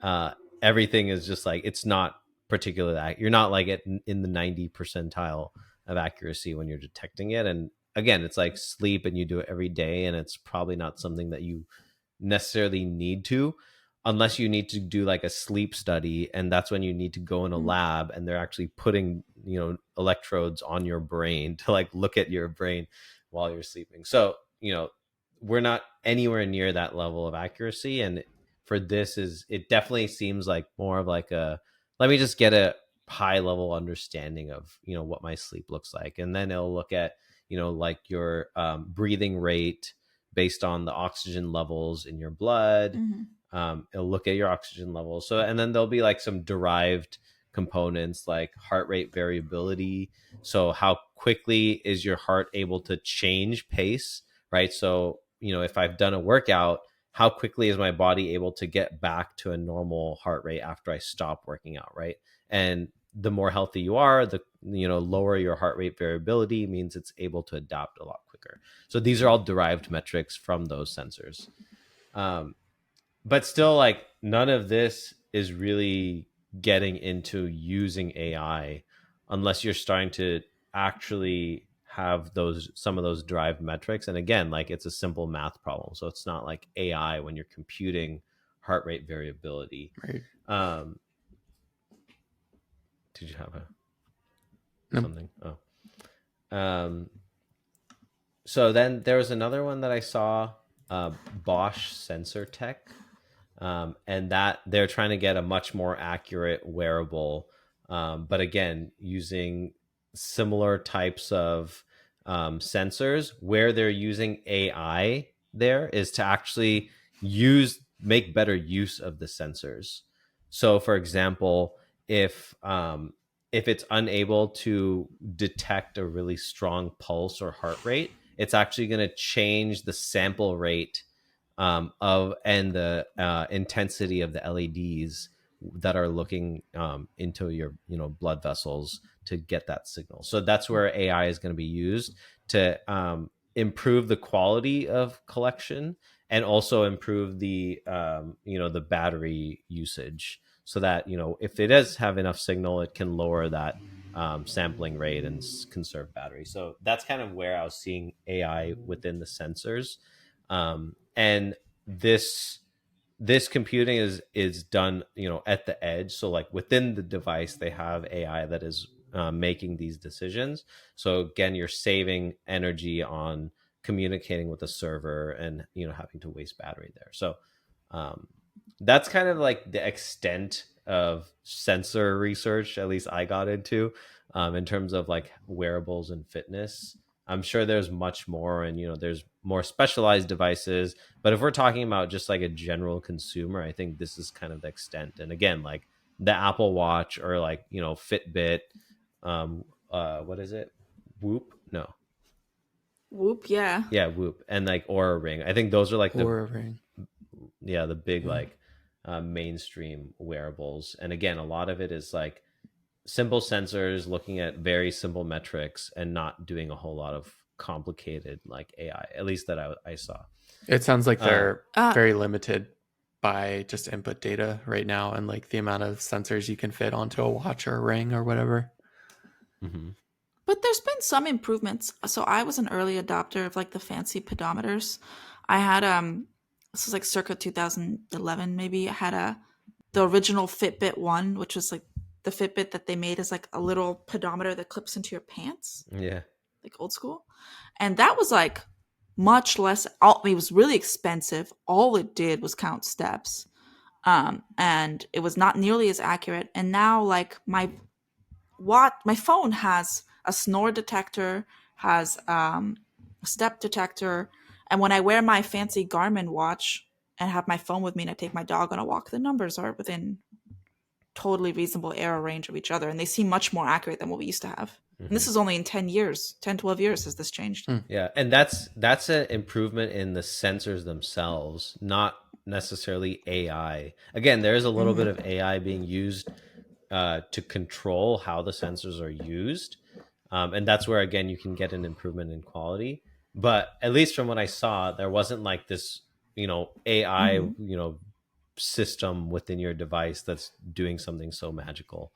uh, everything is just like it's not particularly you're not like in the 90 percentile of accuracy when you're detecting it. And again, it's like sleep and you do it every day, and it's probably not something that you necessarily need to, unless you need to do like a sleep study, and that's when you need to go in a Mm. lab and they're actually putting electrodes on your brain to like look at your brain while you're sleeping. So we're not anywhere near that level of accuracy. And for this is it definitely seems like more of like a, let me just get a high level understanding of what my sleep looks like. And then it'll look at like your breathing rate based on the oxygen levels in your blood. Mm. It'll look at your oxygen levels. So, and then there'll be like some derived components like heart rate variability. So how quickly is your heart able to change pace, right? So if I've done a workout, how quickly is my body able to get back to a normal heart rate after I stop working out, right? And the more healthy you are, the lower your heart rate variability means it's able to adapt a lot quicker. So these are all derived metrics from those sensors. um, but still, like, none of this is really getting into using AI unless you're starting to actually have some of those drive metrics. And again, like it's a simple math problem, so it's not like AI when you're computing heart rate variability. Right. Did you have No. something? So then there was another one that I saw, Bosch Sensor Tech, and that they're trying to get a much more accurate wearable, but again, using similar types of sensors. Where they're using AI there is to actually make better use of the sensors. So, for example, if it's unable to detect a really strong pulse or heart rate, it's actually going to change the sample rate of and the intensity of the LEDs that are looking into your blood vessels to get that signal. So that's where AI is going to be used to improve the quality of collection and also improve the the battery usage, so that if it does have enough signal, it can lower that sampling rate and conserve battery. So that's kind of where I was seeing AI within the sensors. And this computing is done at the edge. So like within the device, they have AI that is making these decisions. So again, you're saving energy on communicating with the server and having to waste battery there. So that's kind of like the extent of sensor research, at least I got into, in terms of like wearables and fitness. I'm sure there's much more, and there's more specialized devices, but if we're talking about just like a general consumer, I think this is kind of the extent. And again, like the Apple Watch or like Fitbit, what is it, Whoop? No. Whoop, yeah. Yeah, Whoop, and like Aura Ring. I think those are like Aura Ring. the big like mainstream wearables. And again, a lot of it is like simple sensors looking at very simple metrics and not doing a whole lot of complicated like AI, at least that I saw. It sounds like they're Uh, very limited by just input data right now, and like the amount of sensors you can fit onto a watch or a ring or whatever. Mm-hmm. But there's been some improvements. So I was an early adopter of like the fancy pedometers. I had this was like circa 2011 maybe. I had the original Fitbit one, which was like the Fitbit that they made as like a little pedometer that clips into your pants, Yeah. like old school. And that was like much less. It was really expensive. All it did was count steps, and it was not nearly as accurate. And now, like my phone has a snore detector, has a step detector, and when I wear my fancy Garmin watch and have my phone with me and I take my dog on a walk, the numbers are within totally reasonable error range of each other, and they seem much more accurate than what we used to have. And this is only in 10 years, 10, 12 years has this changed. Yeah, and that's an improvement in the sensors themselves, not necessarily AI. Again, there is a little bit of AI being used to control how the sensors are used, and that's where again you can get an improvement in quality. But at least from what I saw, there wasn't like this AI system within your device that's doing something so magical.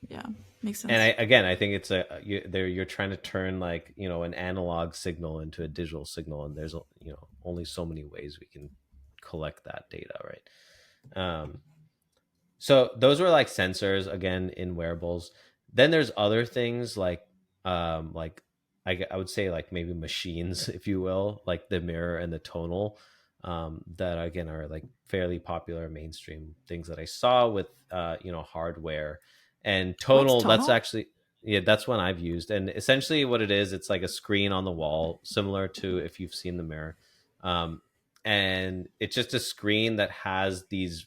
Yeah, makes sense. And I think it's you're trying to turn like an analog signal into a digital signal, and there's only so many ways we can collect that data, right? So those were like sensors again in wearables. Then there's other things like I would say like maybe machines, if you will, like the mirror and the tonal, that again are like fairly popular mainstream things that I saw with hardware. And What's tonal, that's tonal? actually that's one I've used. And essentially what it is, it's like a screen on the wall, similar to if you've seen the mirror. And it's just a screen that has these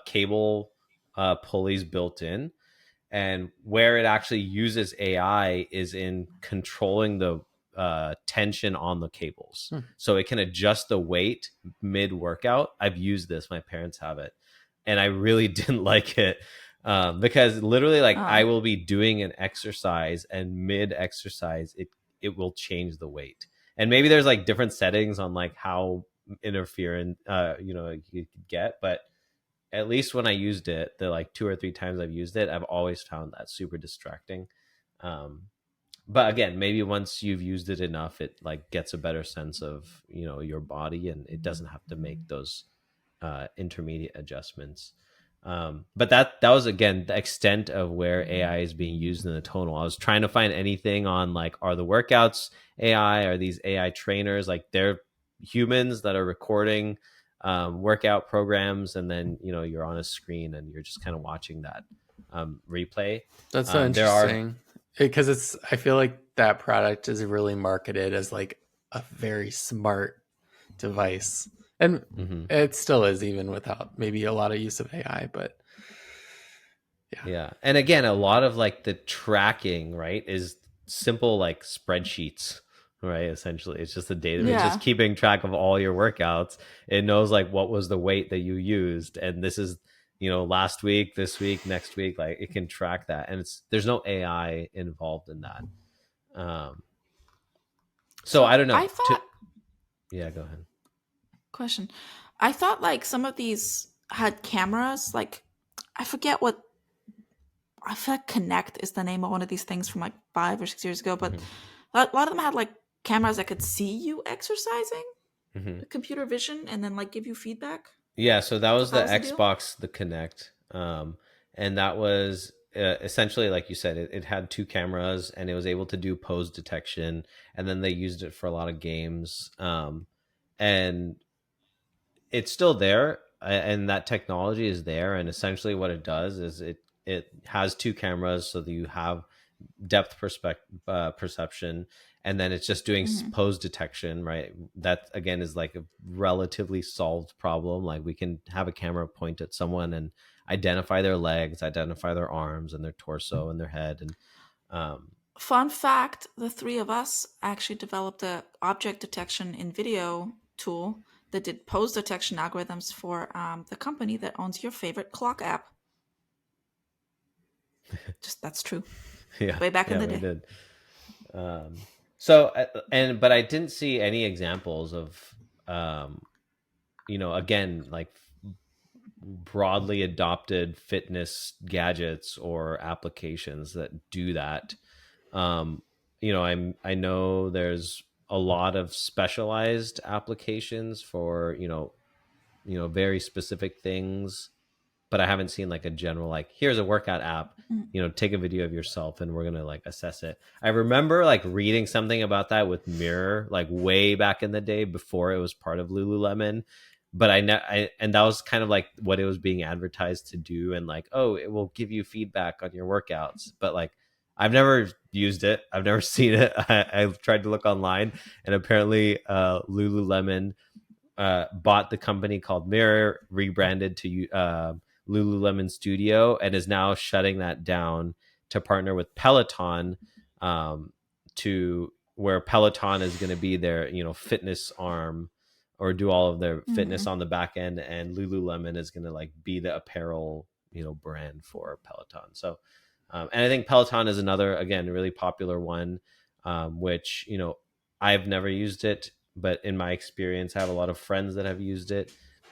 cable pulleys built in, and where it actually uses AI is in controlling the tension on the cables. So it can adjust the weight mid workout. I've used this, my parents have it, and I really didn't like it, because literally like I will be doing an exercise, and mid exercise it will change the weight. And maybe there's like different settings on like how interferent you could get, but at least when I used it, the like 2 or 3 times I've used it, I've always found that super distracting. Um, but again, maybe once you've used it enough, it like gets a better sense of, your body, and it doesn't have to make those intermediate adjustments. But that was again the extent of where AI is being used in the tonal. I was trying to find anything on like, are the workouts AI? Are these AI trainers? Like, they're humans that are recording workout programs, and then you're on a screen and you're just kind of watching that replay. That's so There are interesting because I feel like that product is really marketed as like a very smart device. And mhm. it still is, even without maybe a lot of use of AI, but yeah. Yeah. And again, a lot of like the tracking, right, is simple like spreadsheets, right? Essentially, it's just a data. It's just Yeah. keeping track of all your workouts. It knows like what was the weight that you used, and this is, last week, this week, next week. Like, it can track that, and there's no AI involved in that. Um, so So I don't know. I thought, Yeah, go ahead. question, I thought like some of these had cameras. Like, I forget what, I feel like Connect is the name of one of these things from like 5 or 6 years ago, but Hmm. a lot of them had like cameras that could see you exercising, Hmm. the computer vision, and then like give you feedback. Yeah, so that I was thought the that was the deal. Xbox, the Kinect, and that was essentially, like you said, it had two cameras, and it was able to do pose detection, and then they used it for a lot of games, and it's still there, and that technology is there, and essentially what it does is it has two cameras, so that you have depth perception, and then it's just doing Hmm. pose detection, right? That again is like a relatively solved problem. Like, we can have a camera point at someone and identify their legs, identify their arms and their torso and their head, and um, Fun fact, the three of us actually developed a object detection in video tool that did pose detection algorithms for the company that owns your favorite clock app. Just that's true. yeah, Way back in yeah, the we day. did. So but I didn't see any examples of um, again, like broadly adopted fitness gadgets or applications that do that. Um, I know there's a lot of specialized applications for, very specific things, but I haven't seen like a general, like, here's a workout app, Mm. take a video of yourself and we're going to like assess it. I remember like reading something about that with Mirror, like way back in the day before it was part of Lululemon. But and that was kind of like what it was being advertised to do. And like, oh, it will give you feedback on your workouts. But like, I've never used it. I've never seen it. I've tried to look online, and apparently Lululemon bought the company called Mirror, rebranded to Lululemon Studio, and is now shutting that down to partner with Peloton, um, to where Peloton is going to be their fitness arm, or do all of their fitness Mhm. on the back end, and Lululemon is going to like be the apparel brand for Peloton. So and I think Peloton is another, again, really popular one, which I've never used it, but in my experience, I have a lot of friends that have used it,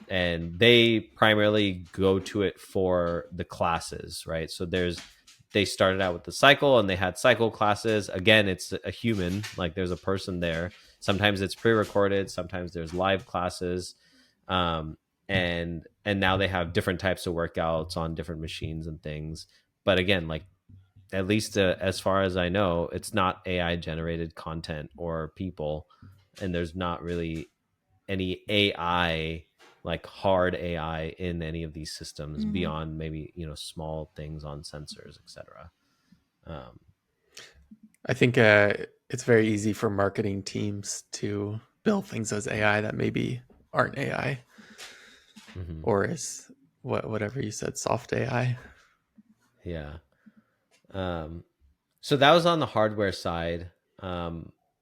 and they primarily go to it for the classes, right? So they started out with the cycle, and they had cycle classes. Again, it's a human, like there's a person there. Sometimes it's pre-recorded, sometimes there's live classes, um, and now they have different types of workouts on different machines and things. But again, like, at least as far as I know, it's not AI generated content or people, and there's not really any AI, like hard AI, in any of these systems Mhm. beyond maybe small things on sensors, etc. Um, I think it's very easy for marketing teams to build things as AI that maybe aren't AI, mhm. or is whatever you said, soft AI. Yeah. Um, so that was on the hardware side.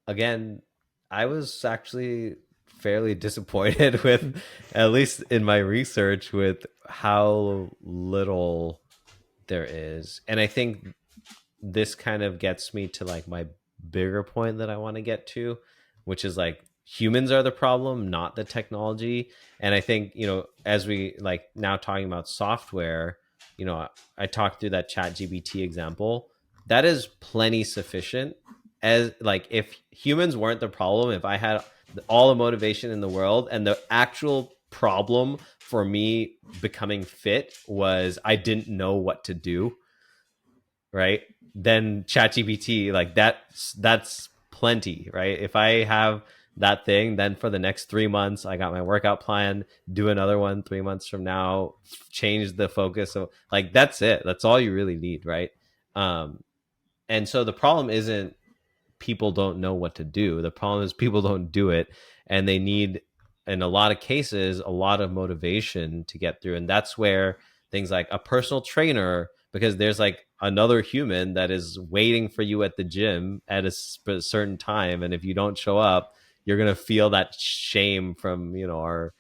Again, I was actually fairly disappointed with, at least in my research, with how little there is. And I think this kind of gets me to like my bigger point that I want to get to, which is like humans are the problem, not the technology. And I think, as we like now talking about software, I talked through that chat GBT example. That is plenty sufficient. As like, if humans weren't the problem, if I had all the motivation in the world and the actual problem for me becoming fit was I didn't know what to do, right? Then ChatGPT, like that's plenty, right? If I have that thing, then for the next 3 months, I got my workout plan, do another one 3 months from now, change the focus. So like that's it. That's all you really need, right? Um, and so the problem isn't people don't know what to do. The problem is people don't do it, and they need, in a lot of cases, a lot of motivation to get through. And that's where things like a personal trainer, because there's like another human that is waiting for you at the gym at a certain time, and if you don't show up, you're gonna feel that shame from our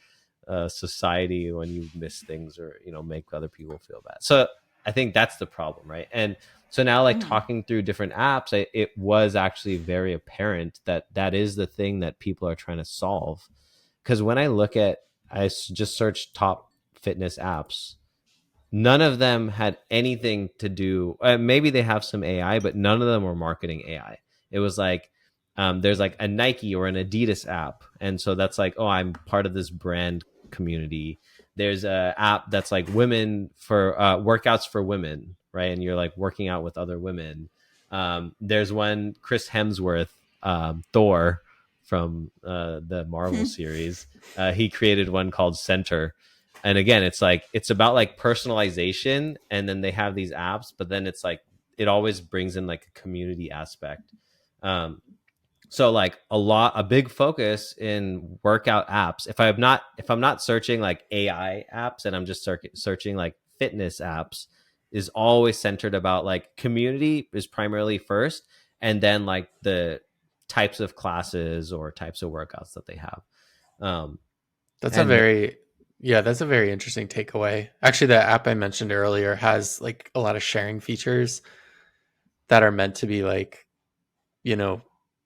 society when you miss things or make other people feel bad. So I think that's the problem, right? And so now, like Mm. talking through different apps, it was actually very apparent that that is the thing that people are trying to solve. Because when I look at, just searched top fitness apps, none of them had anything to do. Maybe they have some AI, but none of them were marketing AI. It was like there's like a Nike or an Adidas app, and so that's like, oh, I'm part of this brand community. There's a app that's like women for workouts for women, right? And you're like working out with other women. There's one Chris Hemsworth, Thor from the Marvel series. He created one called Center, and again, it's about like personalization, and then they have these apps, but then it's like it always brings in like a community aspect. um so like a big focus in workout apps, if I'm not searching like AI apps and I'm just searching like fitness apps, is always centered about like community is primarily first, and then like the types of classes or types of workouts that they have. um That's a and very yeah, that's a very interesting takeaway. Actually, the app I mentioned earlier has like a lot of sharing features that are meant to be like, you know,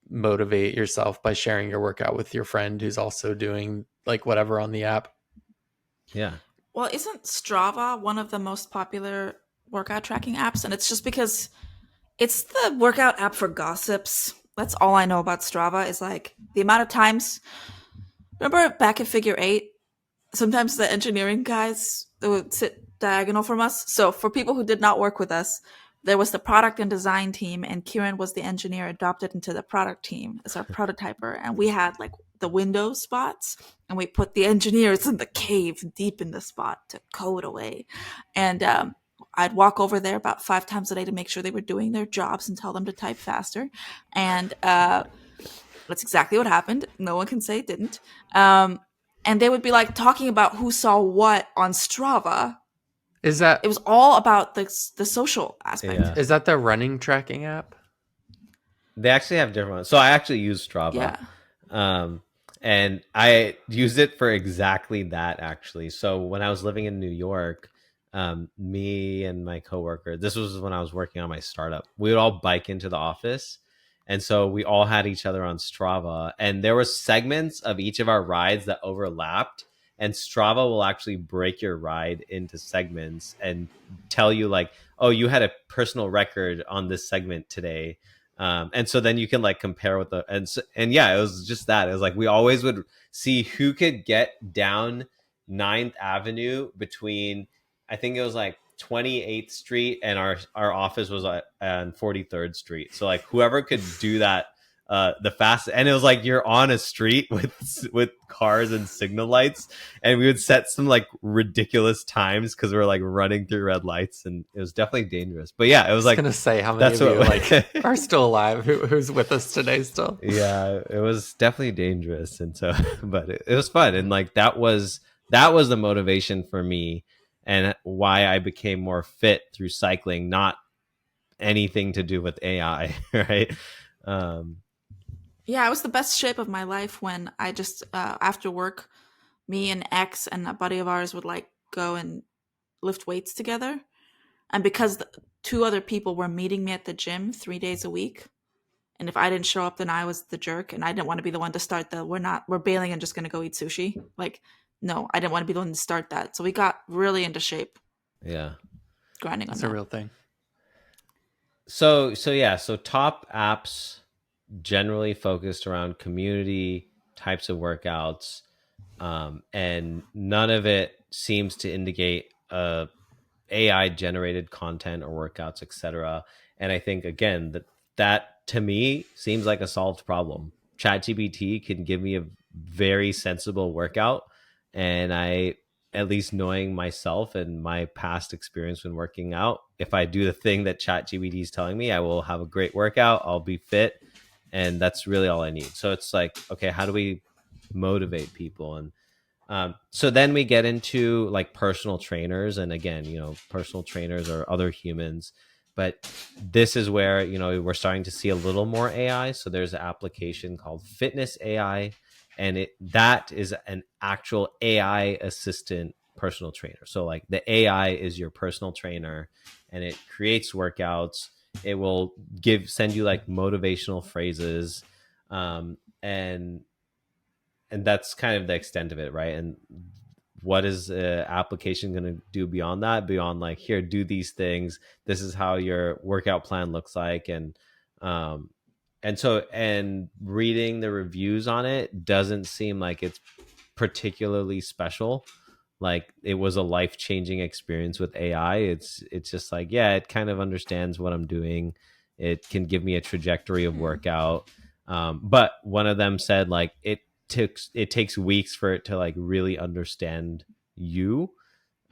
motivate yourself by sharing your workout with your friend who's also doing like whatever on the app. yeah. Well, isn't Strava one of the most popular workout tracking apps? And it's just because it's the workout app for gossips. That's all I know about Strava is like the amount of times. Remember back at Figure Eight, sometimes the engineering guys would sit diagonal from us. So for people who did not work with us, there was the product and design team, and Kieran was the engineer adopted into the product team as our prototyper. And we had like the window spots, and we put the engineers in the cave deep in the spot to code away. And I'd walk over there about 5 times a day to make sure they were doing their jobs and tell them to type faster. And that's exactly what happened. No one can say it didn't. And they would be like talking about who saw what on Strava. Is It that was all about the social aspect. Yeah, is that the running tracking app? they actually have different ones. So I actually use Strava. Yeah. um, and I used it for exactly that, actually. So when I was living in New York, me and my coworker, this was when I was working on my startup, we would all bike into the office, and so we all had each other on Strava, and there were segments of each of our rides that overlapped, and Strava will actually break your ride into segments and tell you like, oh, you had a personal record on this segment today. And so then you can like compare with and yeah, it was just that. It was like we always would see who could get down Ninth Avenue between, I think it was like 28th Street, and our office was on 43rd Street. So like whoever could do that the fastest, and it was like you're on a street with cars and signal lights, and we would set some like ridiculous times because we are like running through red lights, and it was definitely dangerous. But yeah, it I was was like gonna say how many that's of you what like are still alive who's with us today still. yeah, it was definitely dangerous. And so but it was fun, and like that was the motivation for me, and why I became more fit through cycling, not anything to do with AI. Right. um Yeah, it was the best shape of my life when I just, after work, me and X and a buddy of ours would like go and lift weights together. And because two other people were meeting me at the gym 3 days a week, And if I didn't show up, then I was the jerk, and I didn't want to be the one to start the we're bailing and just gonna go eat sushi. Like, no, I didn't want to be the one to start that. So we got really into shape Yeah. grinding on It's a that. real thing. So yeah, so top apps generally focused around community types of workouts, and none of it seems to indicate AI generated content or workouts, etc. And I think again that to me seems like a solved problem. ChatGPT can give me a very sensible workout, and I, at least knowing myself and my past experience when working out, if I do the thing that ChatGPT is telling me, I will have a great workout, I'll be fit, and that's really all I need. So it's like, okay, how do we motivate people? And so then we get into like personal trainers, and again, personal trainers are other humans, but this is where we're starting to see a little more AI. So there's an application called Fitness AI, and that is an actual AI assistant personal trainer. So like the AI is your personal trainer, and it creates workouts. It will send you like motivational phrases, and that's kind of the extent of it, right? And what is an application going to do beyond that, beyond like, here, do these things, this is how your workout plan looks like? And reading the reviews on it doesn't seem like it's particularly special, like it was a life-changing experience with AI. It's just like, yeah, it kind of understands what I'm doing, it can give me a trajectory of workout. But one of them said like it takes weeks for it to like really understand you.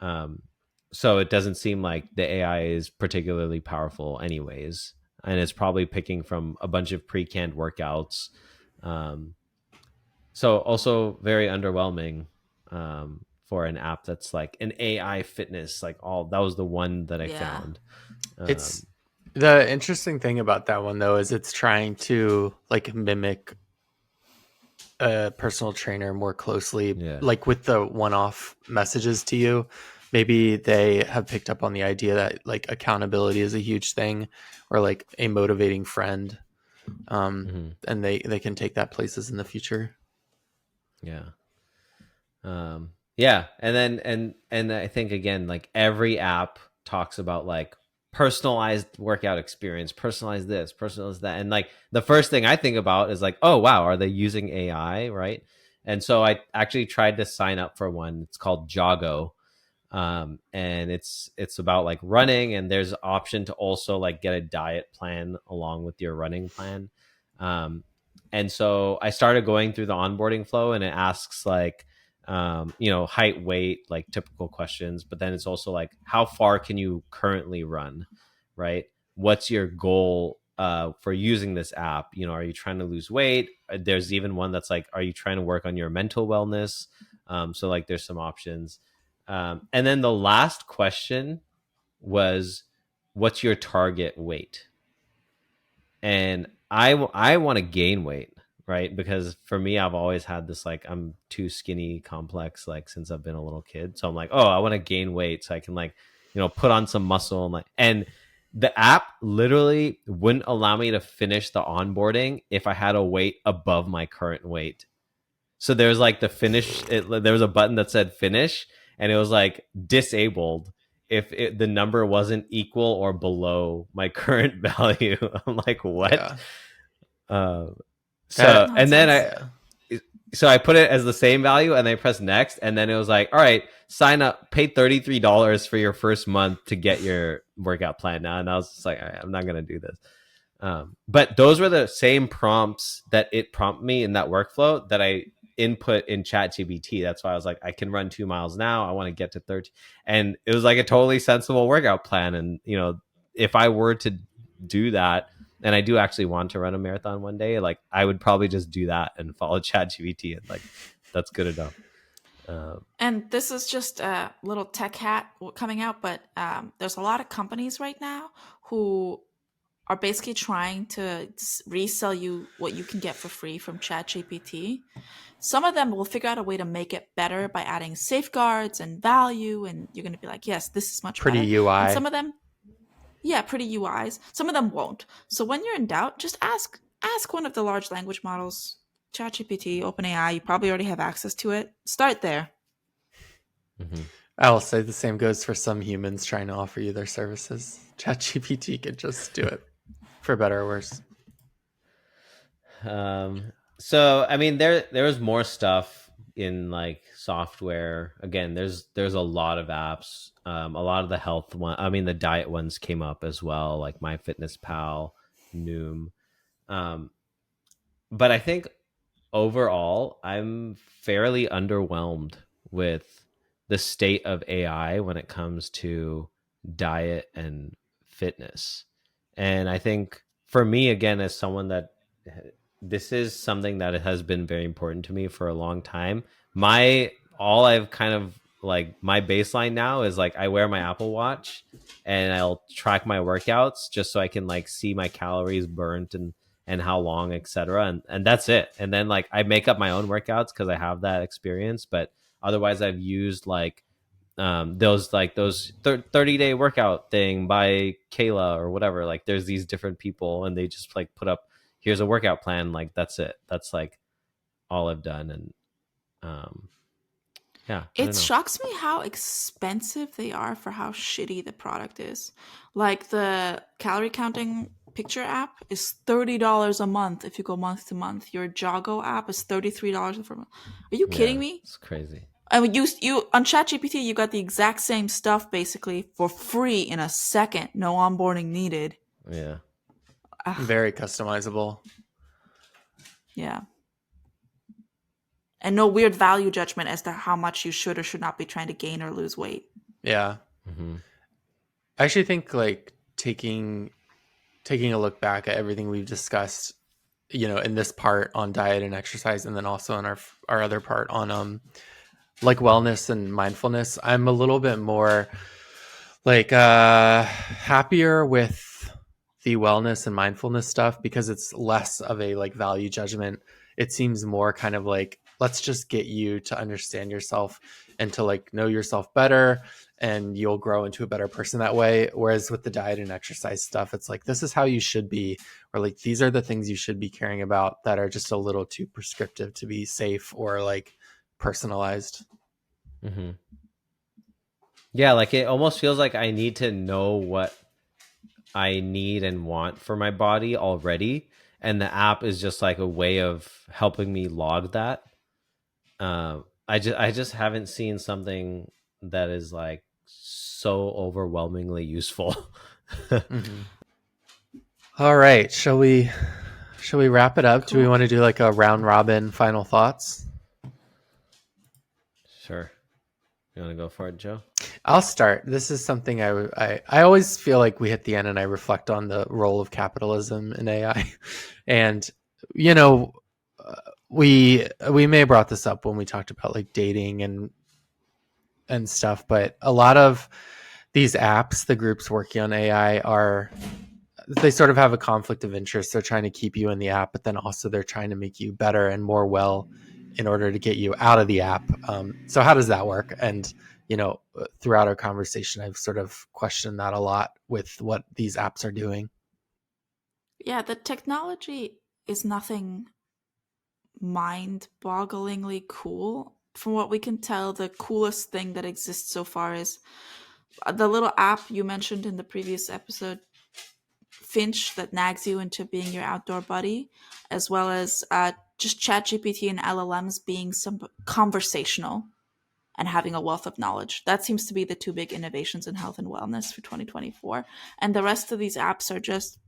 So it doesn't seem like the AI is particularly powerful anyways, and it's probably picking from a bunch of pre-canned workouts. So also very underwhelming, for an app that's like an AI fitness, like all that was the one that I Yeah. found. It's the interesting thing about that one though is it's trying to like mimic a personal trainer more closely, Yeah. like with the one-off messages to you. Maybe they have picked up on the idea that like accountability is a huge thing, or like a motivating friend, and they can take that places in the future. Yeah. Yeah, and then and I think again, like every app talks about like personalized workout experience, personalize this, personalize that, and like the first thing I think about is like, oh wow, are they using AI, right? And so I actually tried to sign up for one. It's called Joggo, and it's about like running, and there's an option to also like get a diet plan along with your running plan. And so I started going through the onboarding flow, and it asks like, height, weight, like typical questions, but then it's also like, how far can you currently run, right? What's your goal for using this app? Are you trying to lose weight? There's even one that's like, are you trying to work on your mental wellness? So like there's some options. And then the last question was, what's your target weight? And I want to gain weight, right? Because for me, I've always had this like, I'm too skinny complex, like since I've been a little kid. So I'm like, oh, I want to gain weight so I can like, put on some muscle, and the app literally wouldn't allow me to finish the onboarding if I had a weight above my current weight. So there's like the finish, there was a button that said finish, and it was like disabled if the number wasn't equal or below my current value. I'm like, what? Yeah. Uh, so, That and then Nonsense. I put it as the same value, and I pressed next, and then it was like, all right, sign up, pay $33 for your first month to get your workout plan now. And I was just like, all right, I'm not going to do this. But those were the same prompts that it prompted me in that workflow that I input in ChatGPT. That's why I was like, I can run 2 miles now. I want to get to 30. And it was like a totally sensible workout plan. And, if I were to do that, and I do actually want to run a marathon one day, like I would probably just do that and follow ChatGPT, and like, that's good enough. And this is just a little tech hat coming out, but there's a lot of companies right now who are basically trying to resell you what you can get for free from ChatGPT. Some of them will figure out a way to make it better by adding safeguards and value, and you're going to be like, yes, this is much pretty better. And UI. some of them, yeah, pretty UIs. Some of them won't. So when you're in doubt, just ask ask one of the large language models, ChatGPT, OpenAI. You probably already have access to it. Start there. Mm-hmm. I will say the same goes for some humans trying to offer you their services. ChatGPT could just do it, for better or worse. So I mean, there was more stuff in like software. Again, there's a lot of apps. A lot of the health one, I mean, the diet ones came up as well, like MyFitnessPal, Noom. Um, but I think overall, I'm fairly underwhelmed with the state of AI when it comes to diet and fitness. And I think for me, again, as someone that this is something that has been very important to me for a long time. All I've kind of like my baseline now is like I wear my Apple Watch and I'll track my workouts just so I can like see my calories burnt and how long, etc. And that's it. And then like I make up my own workouts because I have that experience. But otherwise, I've used like those 30-day workout thing by Kayla or whatever. Like there's these different people and they just like put up here's a workout plan. Like that's it. That's like all I've done. And yeah, I don't It know. shocks me how expensive they are for how shitty the product is. Like the calorie counting picture app is $30 a month if you go month to month. Your Joggo app is $33 for a month. Are you kidding Yeah, me? it's crazy. I mean, you on ChatGPT, you got the exact same stuff basically for free in a second. No onboarding needed. Yeah. Ugh, Very customizable. yeah. And no weird value judgment as to how much you should or should not be trying to gain or lose weight. Yeah. Mm-hmm. I actually think like taking a look back at everything we've discussed, in this part on diet and exercise, and then also in our other part on like wellness and mindfulness, I'm a little bit more like happier with the wellness and mindfulness stuff because it's less of a like value judgment. It seems more kind of like, let's just get you to understand yourself and to like know yourself better, and you'll grow into a better person that way. Whereas with the diet and exercise stuff, it's like, this is how you should be, or like these are the things you should be caring about that are just a little too prescriptive to be safe or like personalized. Mm-hmm. Yeah, like it almost feels like I need to know what I need and want for my body already. And the app is just like a way of helping me log that. I just haven't seen something that is like so overwhelmingly useful. Mm-hmm. All right, shall we wrap it up? Do we Cool. want to do like a round robin final thoughts? Sure. You want to go for it, Joe? I'll start. This is something I always feel like we hit the end and I reflect on the role of capitalism in AI. And you know, we may have brought this up when we talked about like dating and stuff, but a lot of these apps, the groups working on AI they sort of have a conflict of interest. They're trying to keep you in the app, but then also they're trying to make you better and more well in order to get you out of the app. So how does that work? And throughout our conversation, I've sort of questioned that a lot with what these apps are doing. Yeah, the technology is nothing mind-bogglingly cool. From what we can tell, the coolest thing that exists so far is the little app you mentioned in the previous episode, Finch, that nags you into being your outdoor buddy, as well as just ChatGPT and LLMs being some conversational and having a wealth of knowledge. That seems to be the two big innovations in health and wellness for 2024. And the rest of these apps are just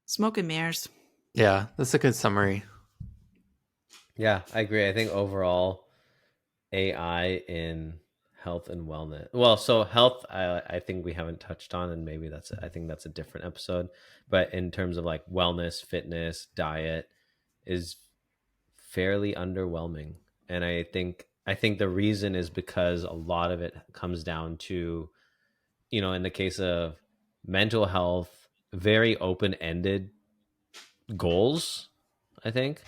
smoke and mirrors. Yeah, that's a good summary. Yeah, I agree. I think overall AI in health and wellness. Well, so health, I think we haven't touched on, and maybe I think that's a different episode. But in terms of like wellness, fitness, diet, is fairly underwhelming, and I think the reason is because a lot of it comes down to, in the case of mental health, very open ended goals. I think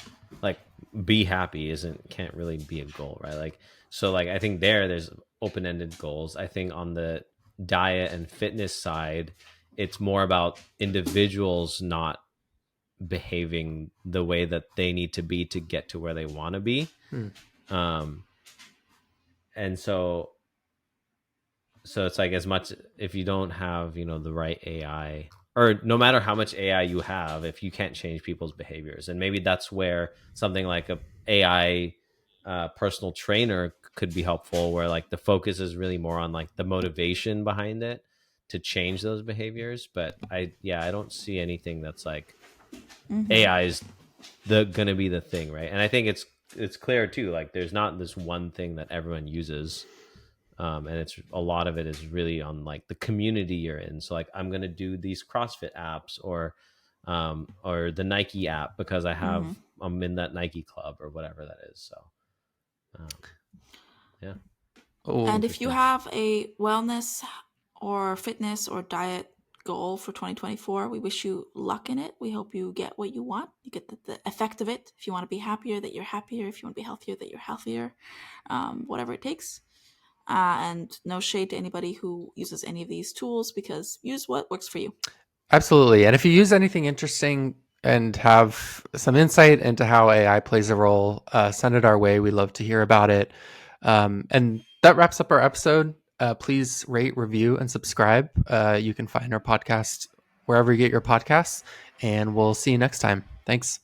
like be happy can't really be a goal, right? Like so like I think there's open-ended goals. I think on the diet and fitness side, it's more about individuals not behaving the way that they need to be to get to where they want to be. Um, and so it's like, as much, if you don't have, the right AI, or no matter how much AI you have, if you can't change people's behaviors, and maybe that's where something like a AI personal trainer could be helpful, where like the focus is really more on like the motivation behind it to change those behaviors. But I don't see anything that's like AI is gonna be the thing, right? And I think it's clear too, like there's not this one thing that everyone uses. And it's a lot of it is really on like the community you're in. So like, I'm gonna do these CrossFit apps, or the Nike app, because I'm in that Nike club, or whatever that is. So yeah. And if you Interesting. have a wellness or fitness or diet goal for 2024, we wish you luck in it. We hope you get what you want. You get the effect of it. If you want to be happier, that you're happier. If you want to be healthier, that you're healthier. Whatever it takes. And no shade to anybody who uses any of these tools, because use what works for you. Absolutely. And if you use anything interesting and have some insight into how AI plays a role, send it our way. We love to hear about it. And that wraps up our episode. Please rate, review, and subscribe. You can find our podcast wherever you get your podcasts, and we'll see you next time. Thanks.